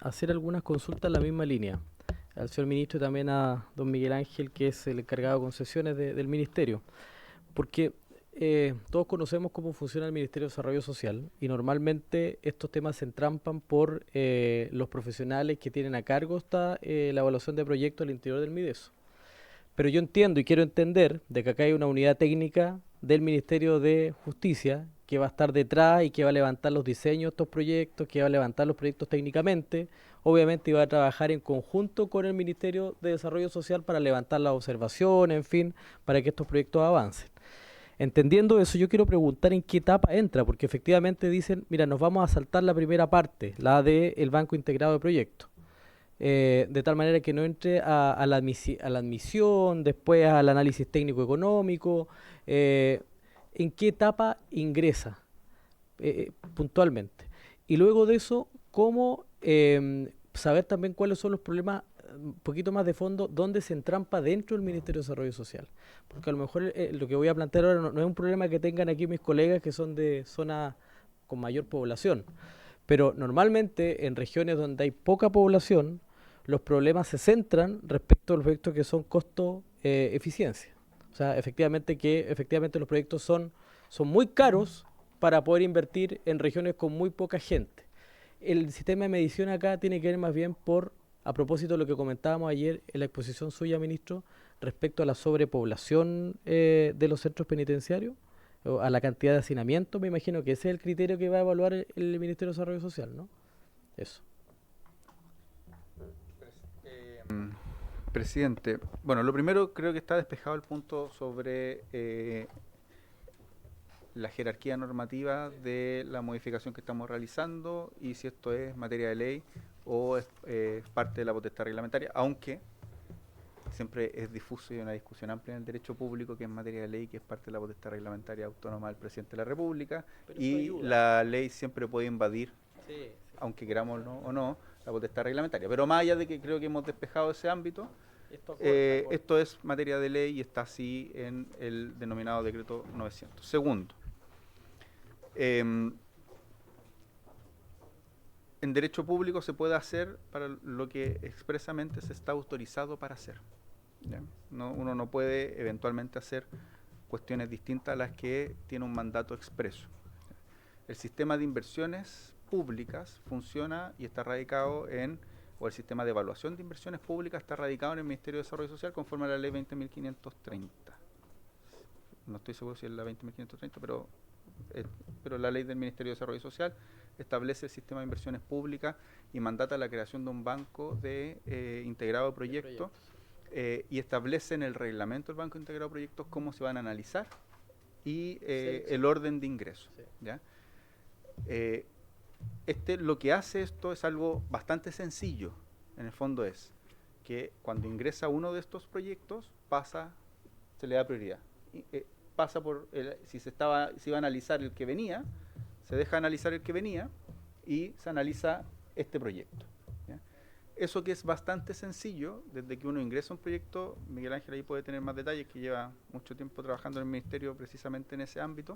hacer algunas consultas en la misma línea al señor ministro y también a don Miguel Ángel, que es el encargado de concesiones del ministerio, porque todos conocemos cómo funciona el Ministerio de Desarrollo Social y normalmente estos temas se entrampan por los profesionales que tienen a cargo la evaluación de proyectos al interior del MIDESO. Pero yo entiendo y quiero entender de que acá hay una unidad técnica del Ministerio de Justicia que va a estar detrás y que va a levantar los diseños de estos proyectos, que va a levantar los proyectos técnicamente, obviamente va a trabajar en conjunto con el Ministerio de Desarrollo Social para levantar las observaciones, en fin, para que estos proyectos avancen. Entendiendo eso, yo quiero preguntar en qué etapa entra, porque efectivamente dicen, mira, nos vamos a saltar la primera parte, la del Banco Integrado de Proyectos, de tal manera que no entre a la admisión, después al análisis técnico-económico. ¿En qué etapa ingresa puntualmente? Y luego de eso, ¿cómo saber también cuáles son los problemas un poquito más de fondo, dónde se entrampa dentro del Ministerio de Desarrollo Social? Porque a lo mejor lo que voy a plantear ahora no es un problema que tengan aquí mis colegas que son de zonas con mayor población, pero normalmente en regiones donde hay poca población, los problemas se centran respecto a los proyectos que son costo-eficiencia. O sea, efectivamente los proyectos son muy caros para poder invertir en regiones con muy poca gente. El sistema de medición acá tiene que ver más bien a propósito de lo que comentábamos ayer en la exposición suya, ministro, respecto a la sobrepoblación de los centros penitenciarios, o a la cantidad de hacinamiento. Me imagino que ese es el criterio que va a evaluar el Ministerio de Desarrollo Social, ¿no? Eso. Presidente, bueno, lo primero creo que está despejado el punto sobre la jerarquía normativa de la modificación que estamos realizando y si esto es materia de ley o es parte de la potestad reglamentaria, aunque siempre es difuso y hay una discusión amplia en el derecho público que es materia de ley, que es parte de la potestad reglamentaria autónoma del presidente de la República, y la ley siempre puede invadir, aunque queramos o no, la potestad reglamentaria. Pero más allá de que creo que hemos despejado ese ámbito, esto es materia de ley y está así en el denominado decreto 900. Segundo, en derecho público se puede hacer para lo que expresamente se está autorizado para hacer. ¿Ya? Uno no puede eventualmente hacer cuestiones distintas a las que tiene un mandato expreso. El sistema de inversiones públicas funciona y está radicado o el sistema de evaluación de inversiones públicas está radicado en el Ministerio de Desarrollo Social conforme a la ley 20.530. No estoy seguro si es la 20.530, pero la ley del Ministerio de Desarrollo Social establece el sistema de inversiones públicas y mandata la creación de un banco integrado de proyectos y establece en el reglamento del Banco Integrado de Proyectos cómo se van a analizar y el orden de ingreso. Sí. ¿Ya? Lo que hace esto es algo bastante sencillo, en el fondo es que cuando ingresa uno de estos proyectos se le da prioridad. Pasa por, si iba a analizar el que venía, se deja analizar el que venía y se analiza este proyecto. ¿Ya? Eso que es bastante sencillo, desde que uno ingresa a un proyecto, Miguel Ángel ahí puede tener más detalles, que lleva mucho tiempo trabajando en el Ministerio precisamente en ese ámbito,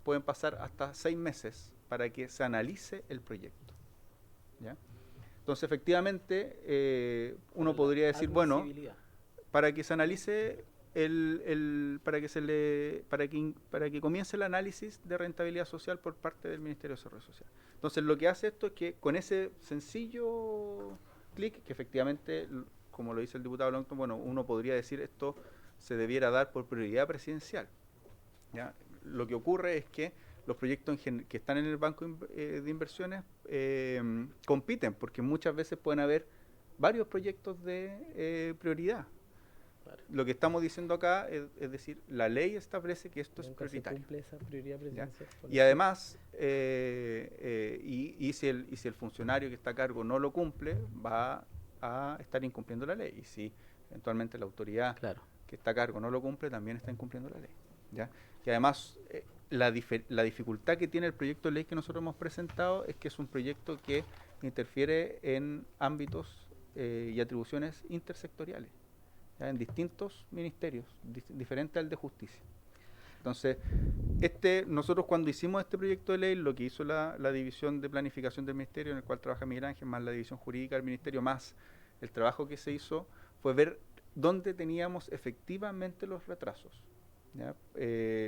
pueden pasar hasta 6 meses para que se analice el proyecto. ¿Ya? Entonces, efectivamente, uno podría decir, bueno, para que se analice para que comience el análisis de rentabilidad social por parte del Ministerio de Desarrollo Social. Entonces, lo que hace esto es que con ese sencillo clic, que efectivamente, como lo dice el diputado Longton, bueno, uno podría decir esto se debiera dar por prioridad presidencial, ¿ya? Lo que ocurre es que los proyectos que están en el banco de inversiones compiten, porque muchas veces pueden haber varios proyectos de prioridad. Claro. Lo que estamos diciendo acá es decir, la ley establece que esto es Nunca se prioritario. cumple esa prioridad presidencial. Y además, y si el funcionario que está a cargo no lo cumple, va a estar incumpliendo la ley. Y si eventualmente la autoridad que está a cargo no lo cumple, también está incumpliendo la ley, ¿ya? Y además, la dificultad que tiene el proyecto de ley que nosotros hemos presentado es que es un proyecto que interfiere en ámbitos y atribuciones intersectoriales, ¿ya? En distintos ministerios, diferente al de justicia. Entonces, nosotros cuando hicimos este proyecto de ley, lo que hizo la división de planificación del ministerio, en el cual trabaja Miguel Ángel, más la división jurídica del ministerio, más el trabajo que se hizo, fue ver dónde teníamos efectivamente los retrasos, ¿ya?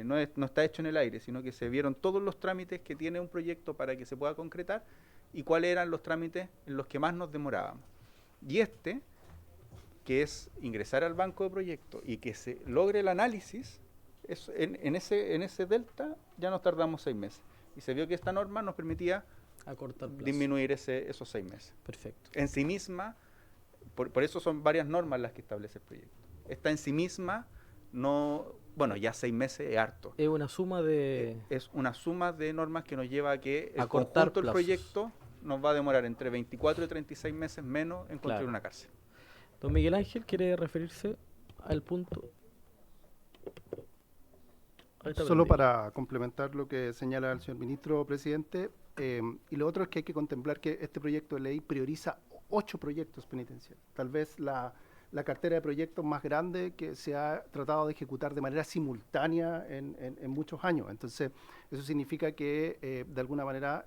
No está hecho en el aire, sino que se vieron todos los trámites que tiene un proyecto para que se pueda concretar y cuáles eran los trámites en los que más nos demorábamos. Y que es ingresar al banco de proyectos y que se logre el análisis, en ese delta ya nos tardamos 6 meses. Y se vio que esta norma nos permitía acortar plazo, disminuir esos 6 meses. Perfecto. En sí misma, por eso son varias normas las que establece el proyecto. Esta en sí misma no, bueno, ya 6 meses es harto. Es una suma de... Es una suma de normas que nos lleva a que el acortar conjunto del plazos. proyecto nos va a demorar entre 24 y 36 meses menos en construir una cárcel. Don Miguel Ángel, ¿quiere referirse al punto? Solo para complementar lo que señala el señor ministro presidente, y lo otro es que hay que contemplar que este proyecto de ley prioriza 8 proyectos penitenciarios. Tal vez la cartera de proyectos más grande que se ha tratado de ejecutar de manera simultánea en muchos años. Entonces, eso significa que de alguna manera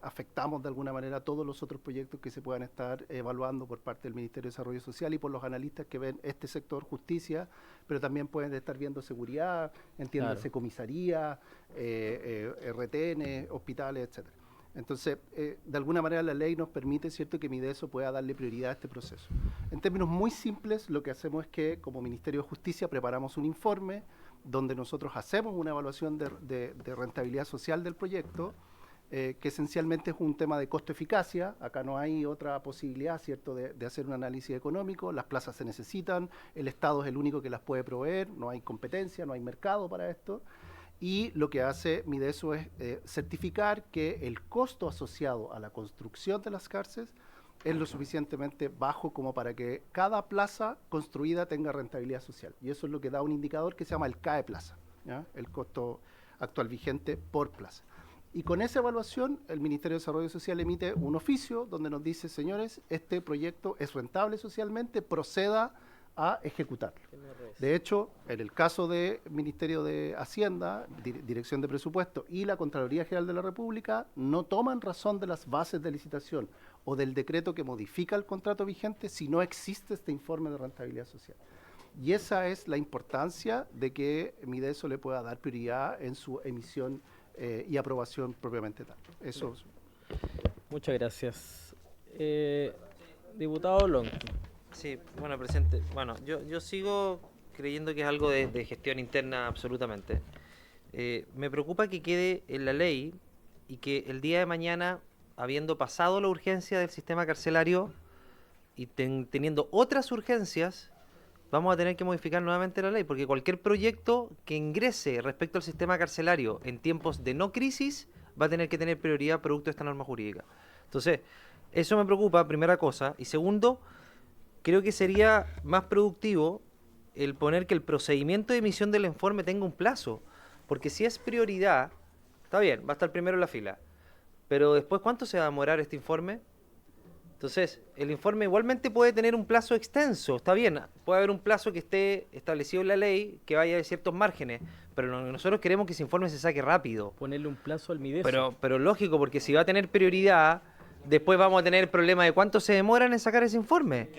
afectamos de alguna manera todos los otros proyectos que se puedan estar evaluando por parte del Ministerio de Desarrollo Social y por los analistas que ven este sector, justicia, pero también pueden estar viendo seguridad, entiéndase, comisaría, RTN, hospitales, etcétera. Entonces, de alguna manera la ley nos permite, ¿cierto?, que Mideso pueda darle prioridad a este proceso. En términos muy simples, lo que hacemos es que, como Ministerio de Justicia, preparamos un informe donde nosotros hacemos una evaluación de rentabilidad social del proyecto, que esencialmente es un tema de costo-eficacia. Acá no hay otra posibilidad, ¿cierto?, de hacer un análisis económico. Las plazas se necesitan, el Estado es el único que las puede proveer, no hay competencia, no hay mercado para esto. Y lo que hace Mideso es certificar que el costo asociado a la construcción de las cárceles es lo suficientemente bajo como para que cada plaza construida tenga rentabilidad social. Y eso es lo que da un indicador que se llama el CAE plaza, ¿ya? El costo actual vigente por plaza. Y con esa evaluación, el Ministerio de Desarrollo Social emite un oficio donde nos dice, señores, este proyecto es rentable socialmente, proceda a ejecutarlo. De hecho, en el caso del Ministerio de Hacienda, Dirección de Presupuesto y la Contraloría General de la República no toman razón de las bases de licitación o del decreto que modifica el contrato vigente si no existe este informe de rentabilidad social. Y esa es la importancia de que Mideso le pueda dar prioridad en su emisión y aprobación propiamente tal. Eso. Muchas gracias. Diputado Longton. Sí, bueno, presidente. Bueno, yo sigo creyendo que es algo de gestión interna absolutamente. Me preocupa que quede en la ley y que el día de mañana, habiendo pasado la urgencia del sistema carcelario y teniendo otras urgencias, vamos a tener que modificar nuevamente la ley, porque cualquier proyecto que ingrese respecto al sistema carcelario en tiempos de no crisis va a tener que tener prioridad producto de esta norma jurídica. Entonces, eso me preocupa, primera cosa. Y segundo, creo que sería más productivo el poner que el procedimiento de emisión del informe tenga un plazo, porque si es prioridad, está bien, va a estar primero en la fila, pero después, ¿cuánto se va a demorar este informe? Entonces, el informe igualmente puede tener un plazo extenso, está bien, puede haber un plazo que esté establecido en la ley, que vaya de ciertos márgenes, pero nosotros queremos que ese informe se saque rápido. Ponerle un plazo al Mideso. Pero lógico, porque si va a tener prioridad, después vamos a tener el problema de cuánto se demoran en sacar ese informe.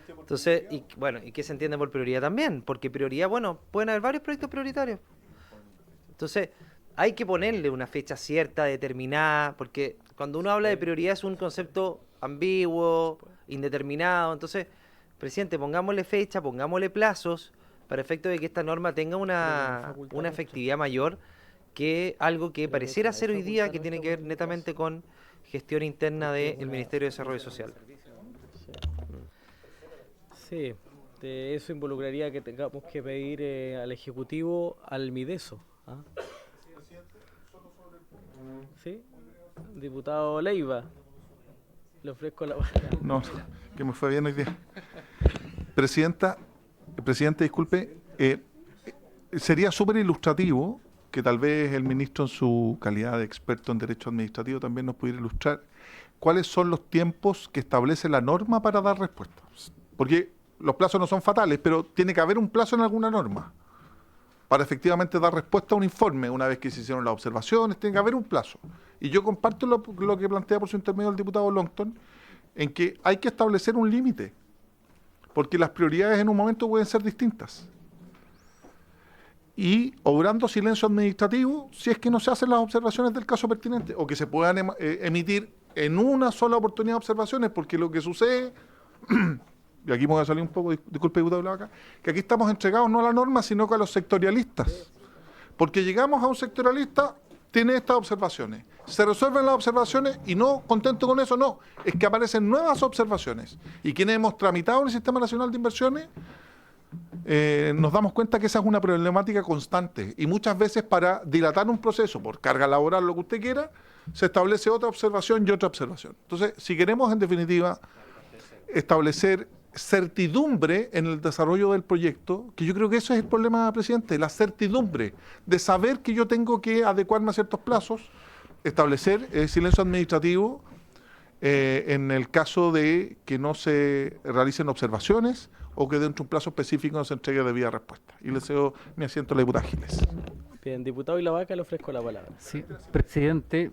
Entonces, y bueno, y qué se entiende por prioridad también, porque prioridad, bueno, pueden haber varios proyectos prioritarios. Entonces, hay que ponerle una fecha cierta, determinada, porque cuando uno habla de prioridad es un concepto ambiguo, indeterminado. Entonces, presidente, pongámosle fecha, pongámosle plazos, para efecto de que esta norma tenga una efectividad mayor que algo que pareciera ser hoy día, que tiene que ver netamente con gestión interna del Ministerio de Desarrollo Social. Sí, eso involucraría que tengamos que pedir al Ejecutivo al Mideso. ¿Ah? ¿Sí? Diputado Leiva, le ofrezco la palabra. No, que me fue bien hoy día. Presidente, disculpe, sería súper ilustrativo que tal vez el ministro, en su calidad de experto en derecho administrativo, también nos pudiera ilustrar cuáles son los tiempos que establece la norma para dar respuesta. Porque los plazos no son fatales, pero tiene que haber un plazo en alguna norma para efectivamente dar respuesta a un informe. Una vez que se hicieron las observaciones, tiene que haber un plazo. Y yo comparto lo que plantea por su intermedio el diputado Longton, en que hay que establecer un límite, porque las prioridades en un momento pueden ser distintas. Y obrando silencio administrativo si es que no se hacen las observaciones del caso pertinente, o que se puedan emitir en una sola oportunidad observaciones, porque lo que sucede, y aquí me voy a salir un poco, disculpe diputado Blavaca, que aquí estamos entregados no a la norma, sino que a los sectorialistas. Porque llegamos a un sectorialista, tiene estas observaciones, se resuelven las observaciones y no contento con eso, no, es que aparecen nuevas observaciones. Y quienes hemos tramitado en el Sistema Nacional de Inversiones, nos damos cuenta que esa es una problemática constante, y muchas veces para dilatar un proceso por carga laboral, lo que usted quiera, se establece otra observación y otra observación. Entonces, si queremos en definitiva establecer certidumbre en el desarrollo del proyecto, que yo creo que eso es el problema, presidente, la certidumbre de saber que yo tengo que adecuarme a ciertos plazos, establecer silencio administrativo en el caso de que no se realicen observaciones o que dentro de un plazo específico no se entregue debida respuesta. Y le cedo mi asiento a la diputada Giles. Bien, diputado Blavaca, le ofrezco la palabra. Sí, presidente,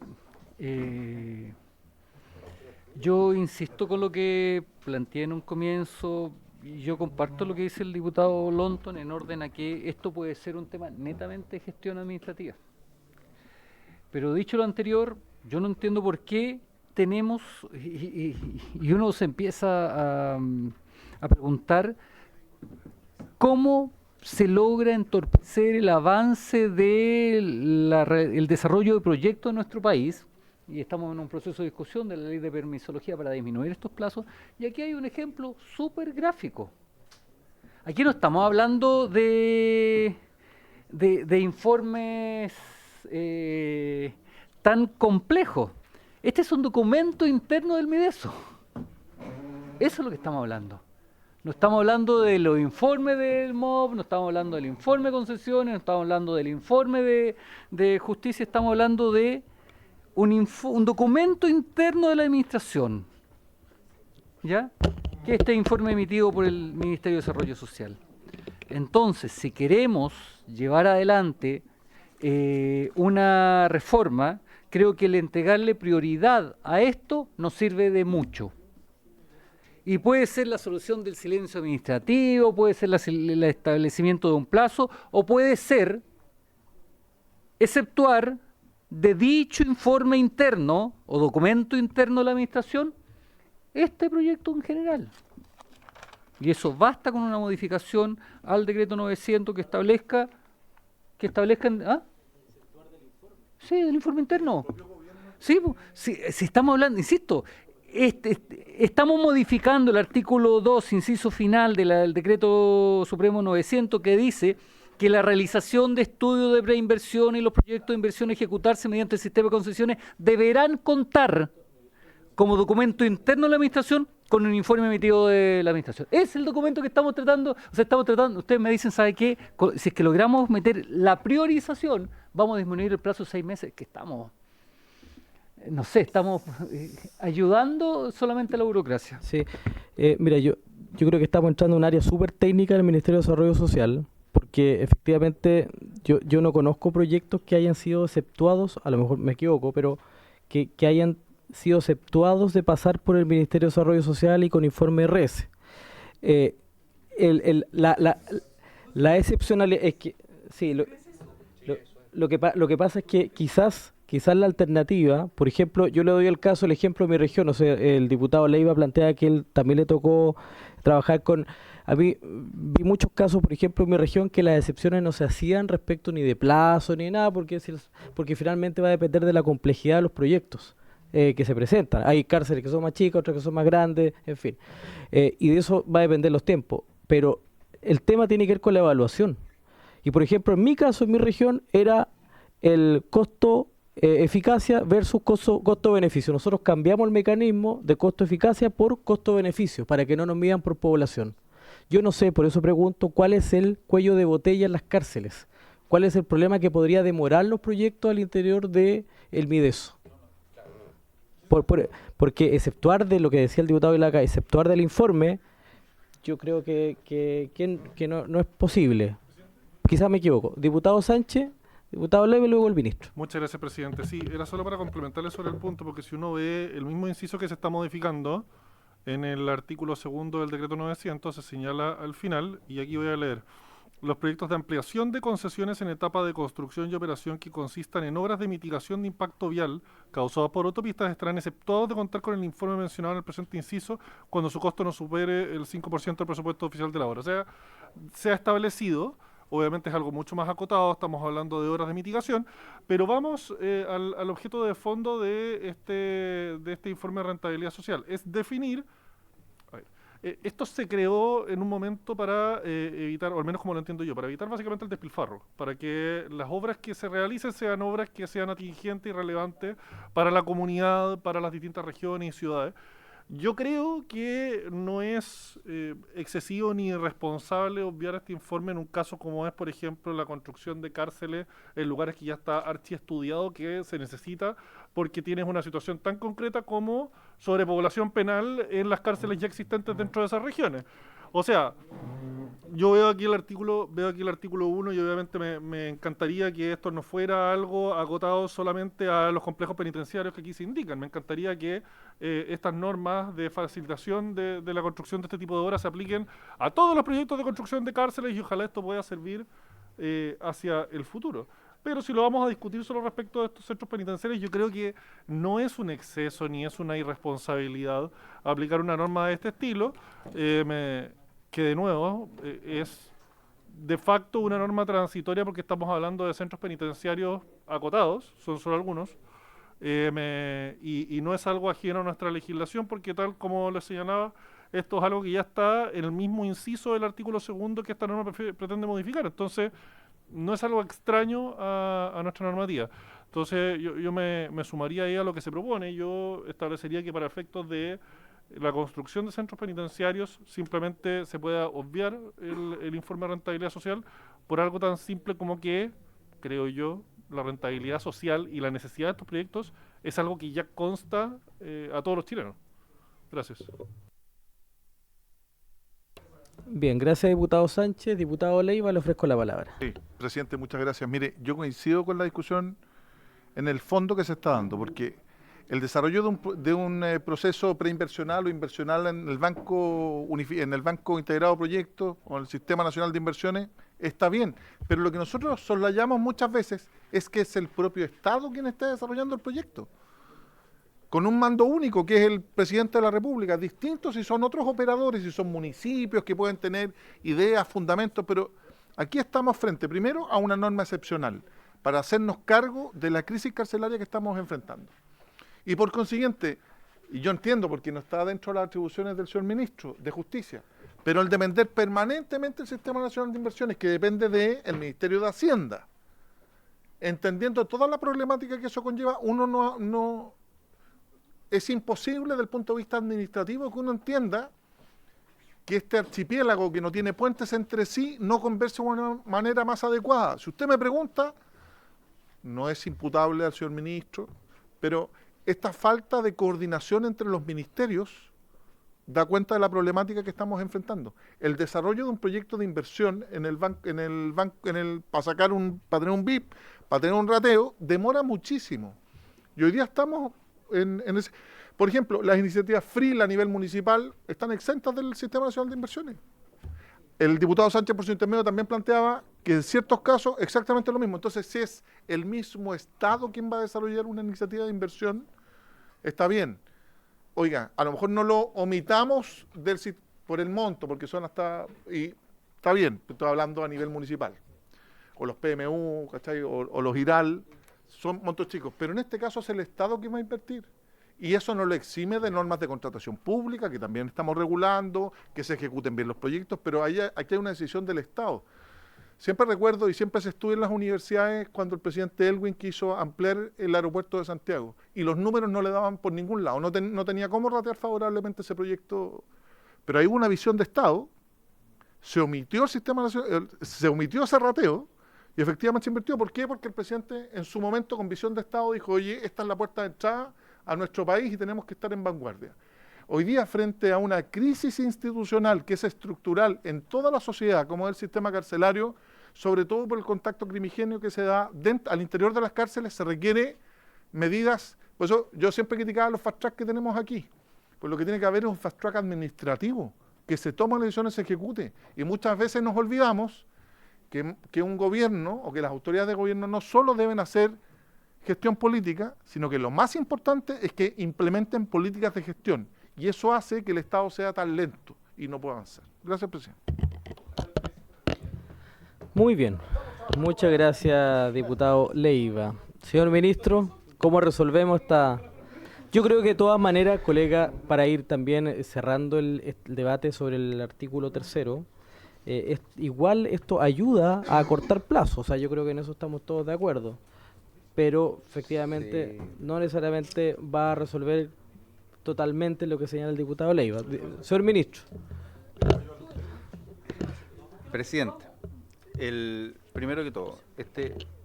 yo insisto con lo que planteé en un comienzo, y yo comparto lo que dice el diputado Longton en orden a que esto puede ser un tema netamente de gestión administrativa. Pero dicho lo anterior, yo no entiendo por qué tenemos, y uno se empieza a preguntar cómo se logra entorpecer el avance del desarrollo de proyectos en nuestro país, y estamos en un proceso de discusión de la ley de permisología para disminuir estos plazos, y aquí hay un ejemplo súper gráfico. Aquí no estamos hablando de informes tan complejos. Este es un documento interno del Mideso. Eso es lo que estamos hablando. No estamos hablando de los informes del MOB, no estamos hablando del informe de concesiones, no estamos hablando del informe de justicia, estamos hablando de un documento interno de la administración, ¿ya? Que este informe emitido por el Ministerio de Desarrollo Social. Entonces, si queremos llevar adelante una reforma, creo que el entregarle prioridad a esto nos sirve de mucho. Y puede ser la solución del silencio administrativo, puede ser el establecimiento de un plazo, o puede ser exceptuar de dicho informe interno o documento interno de la administración este proyecto en general. Y eso basta con una modificación al decreto 900 que establezca ¿ah? Sí, del informe interno. Sí, si estamos hablando, insisto, estamos modificando el artículo 2, inciso final del decreto supremo 900, que dice que la realización de estudios de preinversión y los proyectos de inversión ejecutarse mediante el sistema de concesiones deberán contar como documento interno de la administración con un informe emitido de la administración. Es el documento que estamos tratando, ustedes me dicen, ¿sabe qué? Si es que logramos meter la priorización, vamos a disminuir el plazo de 6 meses, que estamos, no sé, estamos ayudando solamente a la burocracia. Sí, mira, yo creo que estamos entrando en un área súper técnica del Ministerio de Desarrollo Social, porque efectivamente yo no conozco proyectos que hayan sido exceptuados, a lo mejor me equivoco, pero que hayan sido exceptuados de pasar por el Ministerio de Desarrollo Social y con informe RS. La excepcionalidad es que, sí, lo que pasa es que quizás la alternativa, por ejemplo, yo le doy el ejemplo de mi región, o sea, el diputado Leiva plantea que él también le tocó trabajar con... A mí vi muchos casos, por ejemplo, en mi región, que las excepciones no se hacían respecto ni de plazo ni nada, porque finalmente va a depender de la complejidad de los proyectos que se presentan. Hay cárceles que son más chicas, otras que son más grandes, en fin. Y de eso va a depender los tiempos. Pero el tema tiene que ver con la evaluación. Y, por ejemplo, en mi caso, en mi región, era el costo eficacia versus costo-beneficio. Nosotros cambiamos el mecanismo de costo-eficacia por costo-beneficio para que no nos midan por población. Yo no sé, por eso pregunto, ¿cuál es el cuello de botella en las cárceles? ¿Cuál es el problema que podría demorar los proyectos al interior del Mideso? Porque exceptuar de lo que decía el diputado Ilaca, exceptuar del informe, yo creo que no es posible. Quizás me equivoco. Diputado Sánchez, diputado Leiva y luego el ministro. Muchas gracias, presidente. Sí, era solo para complementarle sobre el punto, porque si uno ve el mismo inciso que se está modificando en el artículo segundo del decreto 900, se señala al final, y aquí voy a leer: los proyectos de ampliación de concesiones en etapa de construcción y operación que consistan en obras de mitigación de impacto vial causadas por autopistas estarán exceptuados de contar con el informe mencionado en el presente inciso cuando su costo no supere el 5% del presupuesto oficial de la obra. O sea, se ha establecido, obviamente es algo mucho más acotado, estamos hablando de obras de mitigación, pero vamos al objeto de fondo de este informe de rentabilidad social, es definir. Esto se creó en un momento para evitar, o al menos como lo entiendo yo, para evitar básicamente el despilfarro, para que las obras que se realicen sean obras que sean atingentes y relevantes para la comunidad, para las distintas regiones y ciudades. Yo creo que no es excesivo ni irresponsable obviar este informe en un caso como es, por ejemplo, la construcción de cárceles en lugares que ya está archiestudiado que se necesita porque tienes una situación tan concreta como sobrepoblación penal en las cárceles ya existentes dentro de esas regiones. O sea, yo veo aquí el artículo 1 y obviamente me encantaría que esto no fuera algo agotado solamente a los complejos penitenciarios que aquí se indican. Me encantaría que estas normas de facilitación de la construcción de este tipo de obras se apliquen a todos los proyectos de construcción de cárceles y ojalá esto pueda servir hacia el futuro. Pero si lo vamos a discutir solo respecto de estos centros penitenciarios, yo creo que no es un exceso ni es una irresponsabilidad aplicar una norma de este estilo, que de nuevo es de facto una norma transitoria porque estamos hablando de centros penitenciarios acotados, son solo algunos, y no es algo ajeno a nuestra legislación porque tal como les señalaba, esto es algo que ya está en el mismo inciso del artículo segundo que esta norma pretende modificar. Entonces, no es algo extraño a nuestra normativa. Entonces, yo me sumaría ahí a lo que se propone. Yo establecería que para efectos de la construcción de centros penitenciarios simplemente se pueda obviar el informe de rentabilidad social por algo tan simple como que, creo yo, la rentabilidad social y la necesidad de estos proyectos es algo que ya consta a todos los chilenos. Gracias. Bien, gracias diputado Sánchez. Diputado Leiva, le ofrezco la palabra. Sí, presidente, muchas gracias. Mire, yo coincido con la discusión en el fondo que se está dando, porque el desarrollo de un proceso preinversional o inversional en el Banco Integrado de Proyectos o en el Sistema Nacional de Inversiones está bien, pero lo que nosotros soslayamos muchas veces es que es el propio Estado quien está desarrollando el proyecto, con un mando único, que es el presidente de la República, distinto si son otros operadores, si son municipios que pueden tener ideas, fundamentos, pero aquí estamos frente, primero, a una norma excepcional, para hacernos cargo de la crisis carcelaria que estamos enfrentando. Y por consiguiente, y yo entiendo porque no está dentro de las atribuciones del señor ministro de Justicia, pero el depender permanentemente del Sistema Nacional de Inversiones, que depende del Ministerio de Hacienda, entendiendo toda la problemática que eso conlleva, uno no es imposible desde el punto de vista administrativo que uno entienda que este archipiélago que no tiene puentes entre sí no converse de una manera más adecuada. Si usted me pregunta, no es imputable al señor ministro, pero esta falta de coordinación entre los ministerios da cuenta de la problemática que estamos enfrentando. El desarrollo de un proyecto de inversión para tener un BIP, para tener un rateo, demora muchísimo. Y hoy día estamos en ese... Por ejemplo, las iniciativas FRIL a nivel municipal están exentas del Sistema Nacional de Inversiones. El diputado Sánchez, por su intermedio, también planteaba que en ciertos casos exactamente lo mismo. Entonces, si es el mismo Estado quien va a desarrollar una iniciativa de inversión, está bien. Oiga, a lo mejor no lo omitamos por el monto, porque son hasta... Y está bien, estoy hablando a nivel municipal. O los PMU, ¿cachai? O los IRAL, son montos chicos. Pero en este caso es el Estado quien va a invertir. Y eso no lo exime de normas de contratación pública, que también estamos regulando, que se ejecuten bien los proyectos, pero aquí hay una decisión del Estado. Siempre recuerdo, y siempre se estudia en las universidades, cuando el presidente Elwin quiso ampliar el aeropuerto de Santiago, y los números no le daban por ningún lado, no tenía cómo ratear favorablemente ese proyecto, pero hay una visión de Estado, se omitió el sistema nacional, se omitió ese rateo, y efectivamente se invirtió. ¿Por qué? Porque el presidente en su momento con visión de Estado dijo, oye, esta es la puerta de entrada a nuestro país y tenemos que estar en vanguardia. Hoy día, frente a una crisis institucional que es estructural en toda la sociedad, como es el sistema carcelario, sobre todo por el contacto crimigenio que se da al interior de las cárceles, se requiere medidas. Por eso yo siempre criticaba los fast track que tenemos aquí. Pues lo que tiene que haber es un fast track administrativo, que se toman las decisiones, se ejecute. Y muchas veces nos olvidamos que un gobierno o que las autoridades de gobierno no solo deben hacer gestión política, sino que lo más importante es que implementen políticas de gestión. Y eso hace que el Estado sea tan lento y no pueda avanzar. Gracias, presidente. Muy bien. Muchas gracias, diputado Leiva. Señor ministro, ¿cómo resolvemos esta...? Yo creo que de todas maneras, colega, para ir también cerrando el debate sobre el artículo 3º, igual esto ayuda a acortar plazos. O sea, yo creo que en eso estamos todos de acuerdo. Pero efectivamente no necesariamente va a resolver totalmente lo que señala el diputado Leiva. Señor ministro. Presidente, primero que todo,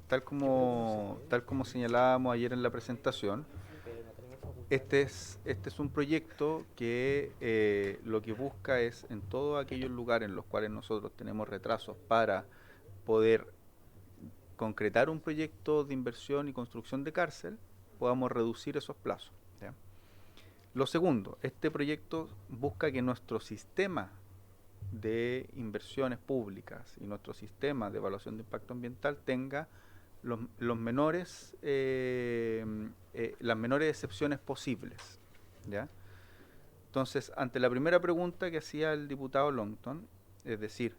tal como señalábamos ayer en la presentación, este es un proyecto que lo que busca es, en todos aquellos lugares en los cuales nosotros tenemos retrasos para poder concretar un proyecto de inversión y construcción de cárcel, podamos reducir esos plazos, ¿ya? Lo segundo, este proyecto busca que nuestro sistema de inversiones públicas y nuestro sistema de evaluación de impacto ambiental tenga las menores excepciones posibles, ¿ya? Entonces, ante la primera pregunta que hacía el diputado Longton, es decir,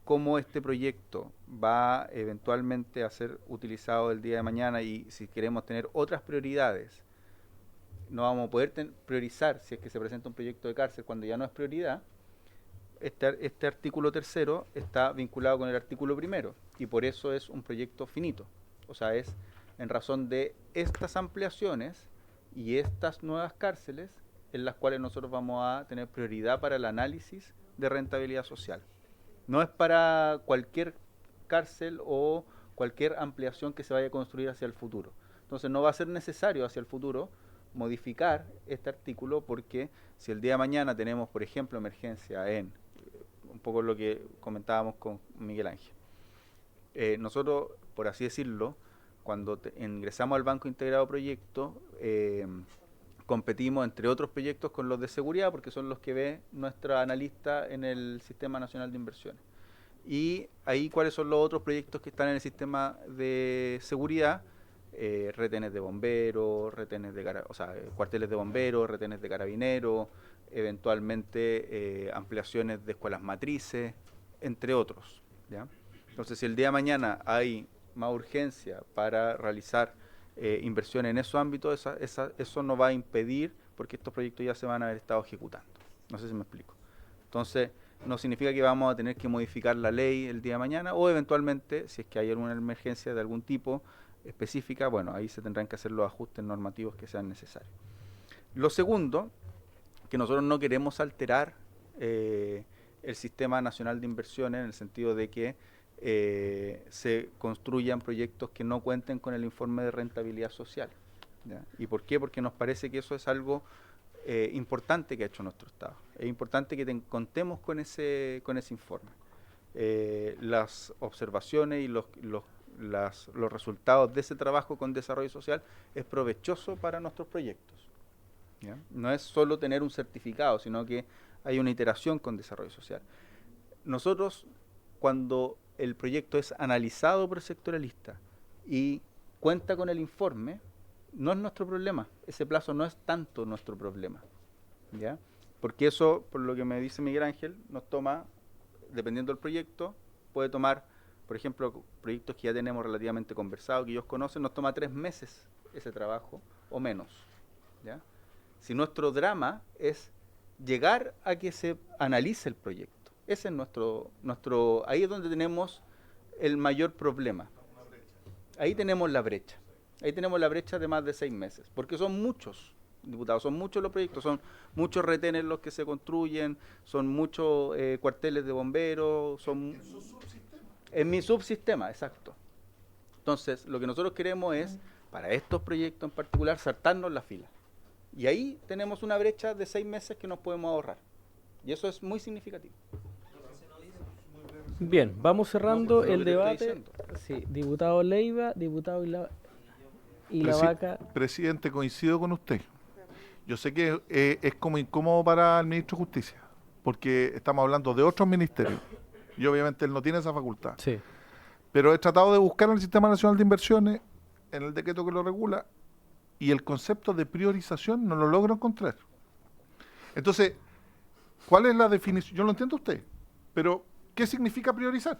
cómo este proyecto va eventualmente a ser utilizado el día de mañana y si queremos tener otras prioridades, no vamos a poder priorizar si es que se presenta un proyecto de cárcel cuando ya no es prioridad. Este artículo 3º está vinculado con el artículo 1º y por eso es un proyecto finito. O sea, es en razón de estas ampliaciones y estas nuevas cárceles en las cuales nosotros vamos a tener prioridad para el análisis de rentabilidad social. No es para cualquier cárcel o cualquier ampliación que se vaya a construir hacia el futuro. Entonces no va a ser necesario hacia el futuro modificar este artículo porque si el día de mañana tenemos, por ejemplo, emergencia en, un poco lo que comentábamos con Miguel Ángel, nosotros, por así decirlo, cuando ingresamos al Banco Integrado Proyecto, competimos entre otros proyectos con los de seguridad porque son los que ve nuestra analista en el Sistema Nacional de Inversiones. Y ahí, ¿cuáles son los otros proyectos que están en el sistema de seguridad? Retenes de bomberos, cuarteles de bomberos, retenes de carabineros, eventualmente ampliaciones de escuelas matrices, entre otros, ¿ya? Entonces, si el día de mañana hay más urgencia para realizar inversión en esos ámbitos, eso no va a impedir porque estos proyectos ya se van a haber estado ejecutando. No sé si me explico. Entonces, no significa que vamos a tener que modificar la ley el día de mañana o eventualmente, si es que hay alguna emergencia de algún tipo específica, bueno, ahí se tendrán que hacer los ajustes normativos que sean necesarios. Lo segundo, que nosotros no queremos alterar el Sistema Nacional de Inversiones en el sentido de que se construyan proyectos que no cuenten con el informe de rentabilidad social, ¿ya? ¿Y por qué? Porque nos parece que eso es algo importante que ha hecho nuestro Estado. Es importante que contemos con ese informe. Las observaciones y los resultados de ese trabajo con desarrollo social es provechoso para nuestros proyectos. ¿Ya? No es solo tener un certificado, sino que hay una iteración con desarrollo social. Nosotros, cuando el proyecto es analizado por el sectorialista y cuenta con el informe, no es nuestro problema. Ese plazo no es tanto nuestro problema. ¿Ya? Porque eso, por lo que me dice Miguel Ángel, nos toma, dependiendo del proyecto, puede tomar, por ejemplo, proyectos que ya tenemos relativamente conversados, que ellos conocen, nos toma 3 meses ese trabajo o menos. ¿Ya? Si nuestro drama es llegar a que se analice el proyecto, ese es nuestro, ahí es donde tenemos el mayor problema. Ahí tenemos la brecha. Ahí tenemos la brecha de más de 6 meses, porque son muchos, diputados, son muchos los proyectos, son muchos retenes los que se construyen, son muchos cuarteles de bomberos, son... En mi subsistema, exacto. Entonces, lo que nosotros queremos es, para estos proyectos en particular, saltarnos la fila. Y ahí tenemos una brecha de 6 meses que nos podemos ahorrar. Y eso es muy significativo. Bien, vamos cerrando el lo que te debate. estoy Sí, diputado Leiva, diputado Ilavaca. Presidente, coincido con usted. Yo sé que es como incómodo para el ministro de Justicia, porque estamos hablando de otros ministerios. Y obviamente él no tiene esa facultad. Sí. Pero he tratado de buscar en el Sistema Nacional de Inversiones, en el decreto que lo regula, y el concepto de priorización no lo logro encontrar. Entonces, ¿cuál es la definición? Yo lo entiendo usted, pero ¿qué significa priorizar?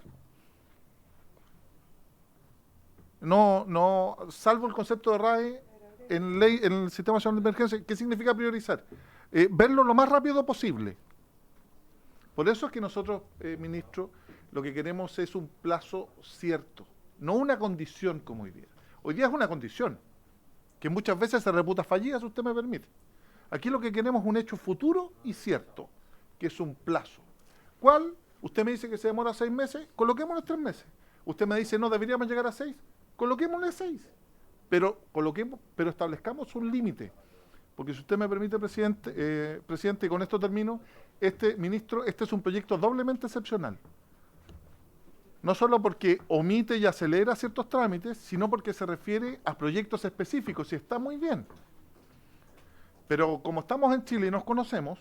No, salvo el concepto de RAE en ley, en el Sistema Nacional de Emergencia, ¿qué significa priorizar? Verlo lo más rápido posible. Por eso es que nosotros, ministro, lo que queremos es un plazo cierto, no una condición como hoy día. Hoy día es una condición, que muchas veces se reputa fallida, si usted me permite. Aquí lo que queremos es un hecho futuro y cierto, que es un plazo. ¿Cuál? Usted me dice que se demora 6 meses, coloquémoslo 3 meses. Usted me dice, no, deberíamos llegar a 6, coloquémosle 6. Pero establezcamos un límite. Porque si usted me permite, presidente, y con esto termino, ministro, este es un proyecto doblemente excepcional. No solo porque omite y acelera ciertos trámites, sino porque se refiere a proyectos específicos, y está muy bien. Pero como estamos en Chile y nos conocemos,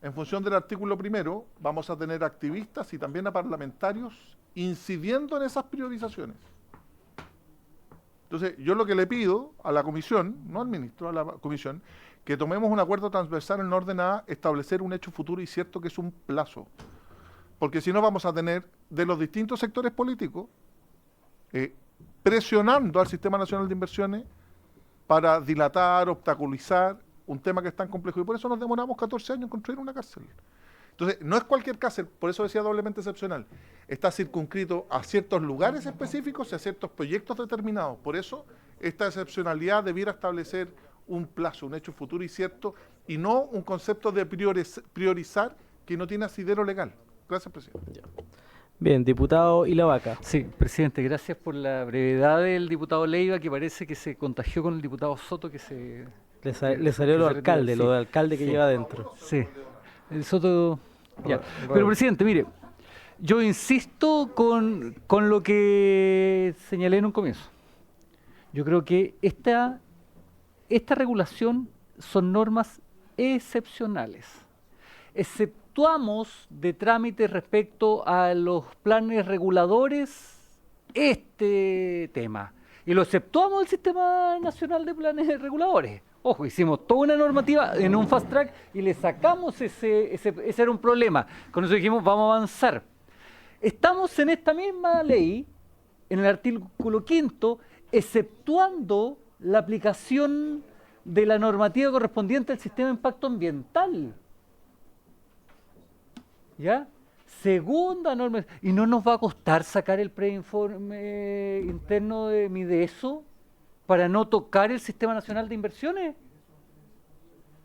en función del artículo 1, vamos a tener activistas y también a parlamentarios incidiendo en esas priorizaciones. Entonces, yo lo que le pido a la comisión, no al ministro, a la comisión, que tomemos un acuerdo transversal en orden a establecer un hecho futuro y cierto que es un plazo. Porque si no vamos a tener de los distintos sectores políticos presionando al Sistema Nacional de Inversiones para dilatar, obstaculizar un tema que es tan complejo. Y por eso nos demoramos 14 años en construir una cárcel. Entonces, no es cualquier cárcel, por eso decía doblemente excepcional. Está circunscrito a ciertos lugares específicos y a ciertos proyectos determinados. Por eso, esta excepcionalidad debiera establecer un plazo, un hecho futuro y cierto, y no un concepto de priorizar que no tiene asidero legal. Gracias, presidente. Ya. Bien, diputado Ilavaca. Sí, presidente, gracias por la brevedad del diputado Leiva, que parece que se contagió con el diputado Soto, que se... Le salió lo alcalde, sí. lo de alcalde que lleva adentro. Sí, el Soto... Ya. Pero, presidente, mire, yo insisto con lo que señalé en un comienzo. Yo creo que esta regulación son normas excepcionales. Exceptuamos de trámite respecto a los planes reguladores este tema. Y lo exceptuamos del Sistema Nacional de Planes Reguladores. Ojo, hicimos toda una normativa en un fast track y le sacamos ese era un problema. Con eso dijimos, vamos a avanzar. Estamos en esta misma ley, en el artículo 5, exceptuando la aplicación de la normativa correspondiente al sistema de impacto ambiental. ¿Ya? Segunda norma. ¿Y no nos va a costar sacar el preinforme interno de Mideso para no tocar el Sistema Nacional de Inversiones?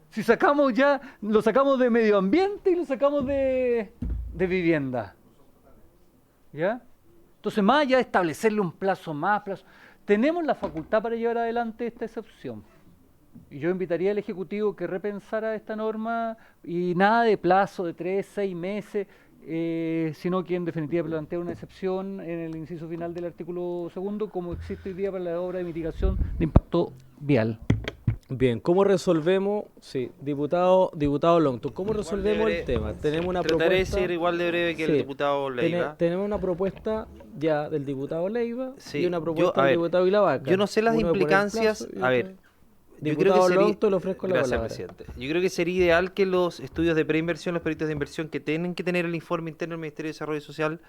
Si sacamos ya, lo sacamos de medio ambiente y lo sacamos de vivienda. ¿Ya? Entonces, más allá de establecerle un plazo tenemos la facultad para llevar adelante esta excepción. Y yo invitaría al Ejecutivo que repensara esta norma y nada de plazo de 3, 6 meses, sino que en definitiva plantea una excepción en el inciso final del artículo 2, como existe hoy día para la obra de mitigación de impacto vial. Bien, ¿cómo resolvemos? Sí, diputado Longton, ¿cómo resolvemos el tema? Tenemos una Trataré propuesta. de ser igual de breve que el Sí, diputado Leiva. Tenemos una propuesta ya del diputado Leiva Sí, y una yo- propuesta a del ver, diputado Vilavaca. yo no sé las Uno de poner implicancias. plazo y A ver, otro- yo creo que Diputado sería, Longton, le ofrezco la gracias, palabra. presidente. Yo creo que sería ideal que los estudios de preinversión, los proyectos de inversión que tienen que tener el informe interno del Ministerio de Desarrollo Social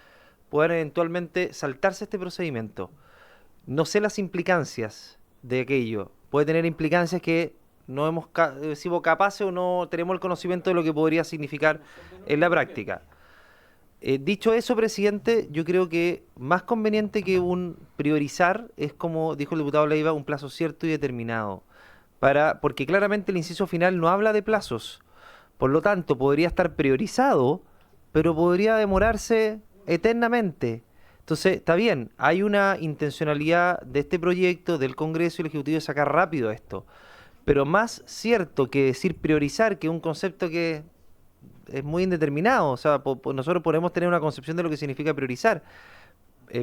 puedan eventualmente saltarse este procedimiento. No sé las implicancias de aquello. Puede tener implicancias que no hemos sido capaces o no tenemos el conocimiento de lo que podría significar en la práctica. Dicho eso, presidente, yo creo que más conveniente que un priorizar es, como dijo el diputado Leiva, un plazo cierto y determinado. Porque claramente el inciso final no habla de plazos. Por lo tanto, podría estar priorizado, pero podría demorarse eternamente. Entonces, está bien, hay una intencionalidad de este proyecto, del Congreso y el Ejecutivo de sacar rápido esto. Pero más cierto que decir priorizar, que es un concepto que es muy indeterminado. O sea, nosotros podemos tener una concepción de lo que significa priorizar.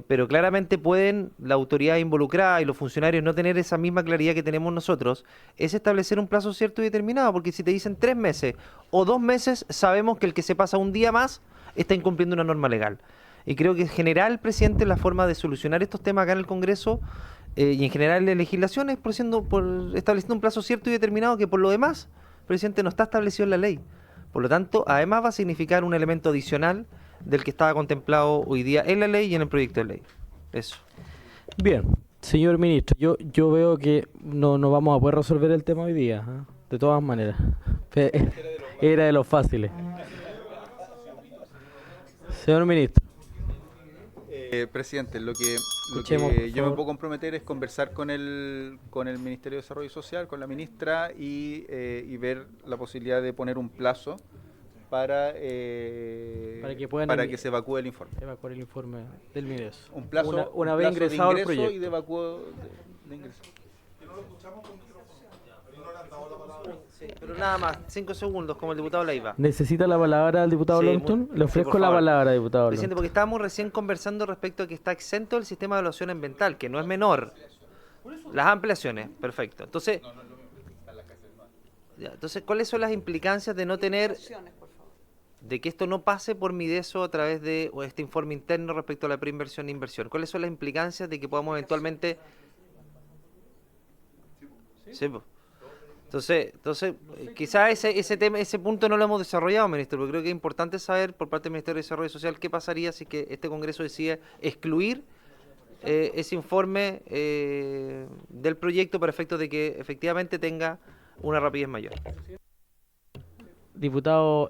Pero claramente pueden la autoridad involucrada y los funcionarios no tener esa misma claridad que tenemos nosotros, es establecer un plazo cierto y determinado, porque si te dicen 3 meses o 2 meses, sabemos que el que se pasa un día más está incumpliendo una norma legal. Y creo que en general, presidente, la forma de solucionar estos temas acá en el Congreso y en general en la legislación es por estableciendo un plazo cierto y determinado que por lo demás, presidente, no está establecido en la ley. Por lo tanto, además va a significar un elemento adicional del que estaba contemplado hoy día en la ley y en el proyecto de ley. Eso. Bien, señor ministro, yo veo que no vamos a poder resolver el tema hoy día, ¿ah? De todas maneras. Era de los fáciles. Señor ministro. Presidente, lo que Escuchemos, por yo me favor. puedo comprometer es conversar con el Ministerio de Desarrollo Social, con la ministra, y ver la posibilidad de poner un plazo para que puedan que se evacúe el informe. Evacuar el informe del MIDES. Un plazo, una un vez plazo de ingresado el ingreso proyecto. y de evacúo de ingreso. Pero nada más, 5 segundos, como el diputado Leiva. ¿Necesita la palabra al diputado Sí, Longton? Le sí, ofrezco por la favor. palabra, diputado Presidente, Longton. porque estábamos recién conversando respecto a que está exento el sistema de evaluación ambiental, que no es menor. Las ampliaciones, perfecto. Entonces, ¿cuáles son las implicancias de no tener, de que esto no pase por Mideso a través de este informe interno respecto a la preinversión e inversión? ¿Cuáles son las implicancias de que podamos eventualmente... Sí, pues. Entonces, quizás ese punto no lo hemos desarrollado, ministro, porque creo que es importante saber por parte del Ministerio de Desarrollo Social qué pasaría si que este Congreso decide excluir ese informe del proyecto para efectos de que efectivamente tenga una rapidez mayor. Diputado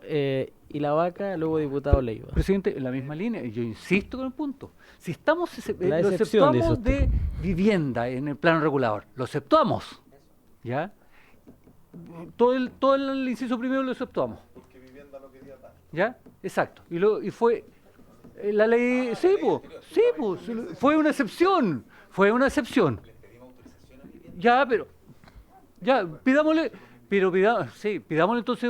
Vilavaca, luego diputado Leiva. Presidente, en la misma línea, y yo insisto con el punto. Si estamos, La lo excepción, dice exceptuamos usted. de vivienda en el plano regulador, lo exceptuamos, ¿ya? Todo el inciso primero lo exceptuamos. Porque vivienda no quería dar. ¿Ya? Exacto. Y fue la ley, sí, pues, fue una excepción. Ya, pidámosle entonces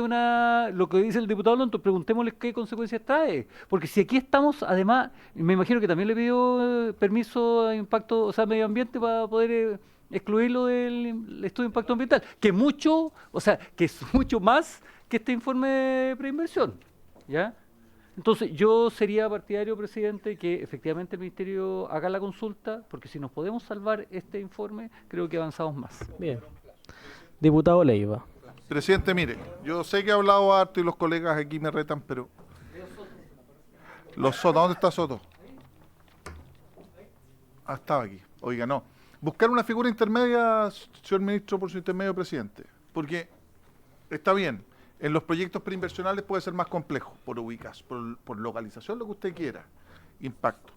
lo que dice el diputado Longton, preguntémosle qué consecuencias trae, porque si aquí estamos, además, me imagino que también le pidió permiso a impacto, o sea, medio ambiente para poder excluirlo del estudio de impacto ambiental, que es mucho más que este informe de preinversión, ¿ya? Entonces, yo sería partidario, presidente, que efectivamente el Ministerio haga la consulta, porque si nos podemos salvar este informe, creo que avanzamos más. Bien. Diputado Leiva. Presidente, mire, yo sé que he hablado harto y los colegas aquí me retan, pero... Los Soto, ¿dónde está Soto? Ah, estaba aquí. Oiga, no. Buscar una figura intermedia, señor ministro, por su intermedio, presidente. Porque está bien, en los proyectos preinversionales puede ser más complejo, por ubicación, por localización, lo que usted quiera, impacto.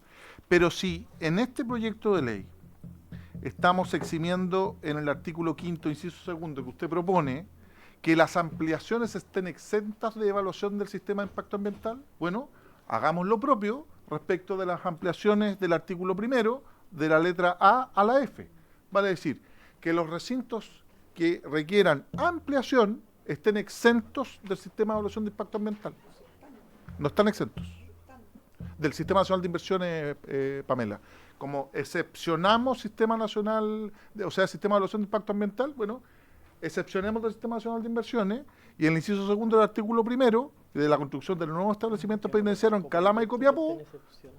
Pero si en este proyecto de ley estamos eximiendo en el artículo 5º, inciso 2, que usted propone, que las ampliaciones estén exentas de evaluación del sistema de impacto ambiental, bueno, hagamos lo propio respecto de las ampliaciones del artículo 1, de la letra A a la F. Vale decir, que los recintos que requieran ampliación estén exentos del sistema de evaluación de impacto ambiental. No están exentos. del Sistema Nacional de Inversiones, Pamela. Como excepcionamos Sistema Nacional, Sistema de Evaluación de Impacto Ambiental, bueno, excepcionemos del Sistema Nacional de Inversiones y el inciso segundo del artículo primero de la construcción del nuevo establecimiento penitenciario en Calama y Copiapó,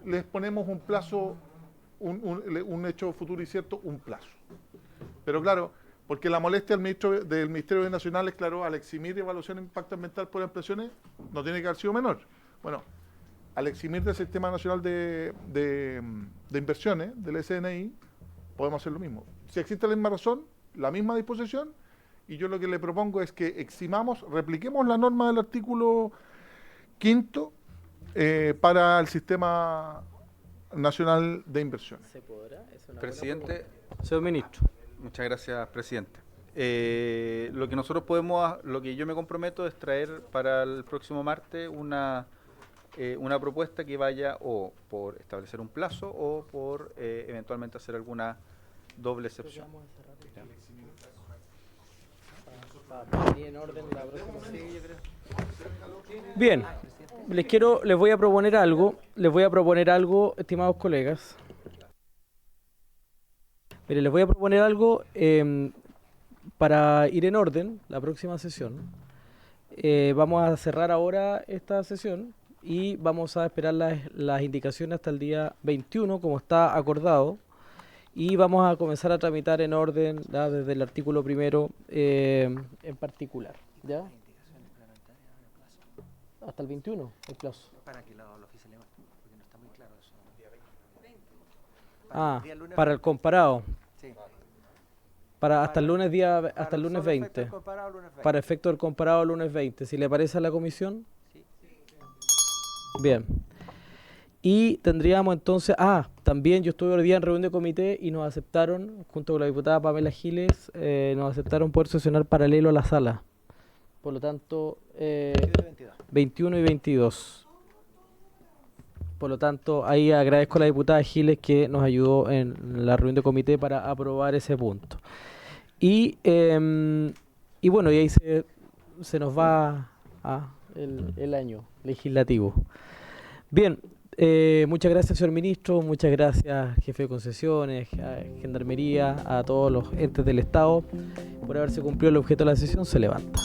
les ponemos un plazo, un hecho futuro y cierto, un plazo. Pero claro, porque la molestia del Ministerio de Nacionales, claro, al eximir evaluación de impacto ambiental por ampliaciones, no tiene que haber sido menor. Bueno, al eximir del Sistema Nacional de Inversiones, del SNI, podemos hacer lo mismo. Si existe la misma razón, la misma disposición, y yo lo que le propongo es que eximamos, repliquemos la norma del artículo 5 para el Sistema Nacional de Inversiones. ¿Se podrá? Es una Presidente, buena propuesta. Señor Ministro. muchas gracias, presidente. Lo que nosotros lo que yo me comprometo es traer para el próximo martes una propuesta que vaya o por establecer un plazo o por eventualmente hacer alguna doble excepción. Bien, les voy a proponer algo, estimados colegas. Mire, les voy a proponer algo para ir en orden la próxima sesión. Vamos a cerrar ahora esta sesión y vamos a esperar las indicaciones hasta el día 21, como está acordado. Y vamos a comenzar a tramitar en orden, ¿ya? Desde el artículo primero en particular. ¿Ya? Hasta el 21, el plazo. Para que lo oficialicemos, porque no está muy claro eso. Para el comparado. Sí. Hasta el lunes 20. Para efecto del comparado lunes 20. Si le parece a la comisión. Sí. Bien. Y tendríamos entonces, también yo estuve hoy día en reunión de comité y nos aceptaron, junto con la diputada Pamela Giles, nos aceptaron poder sesionar paralelo a la sala. Por lo tanto, 21 y 22. Por lo tanto, ahí agradezco a la diputada Giles que nos ayudó en la reunión de comité para aprobar ese punto. Y bueno, y ahí se nos va el año legislativo. Bien. Muchas gracias, señor ministro, muchas gracias, jefe de concesiones, a Gendarmería, a todos los entes del Estado por haberse cumplido el objeto de la sesión. Se levanta.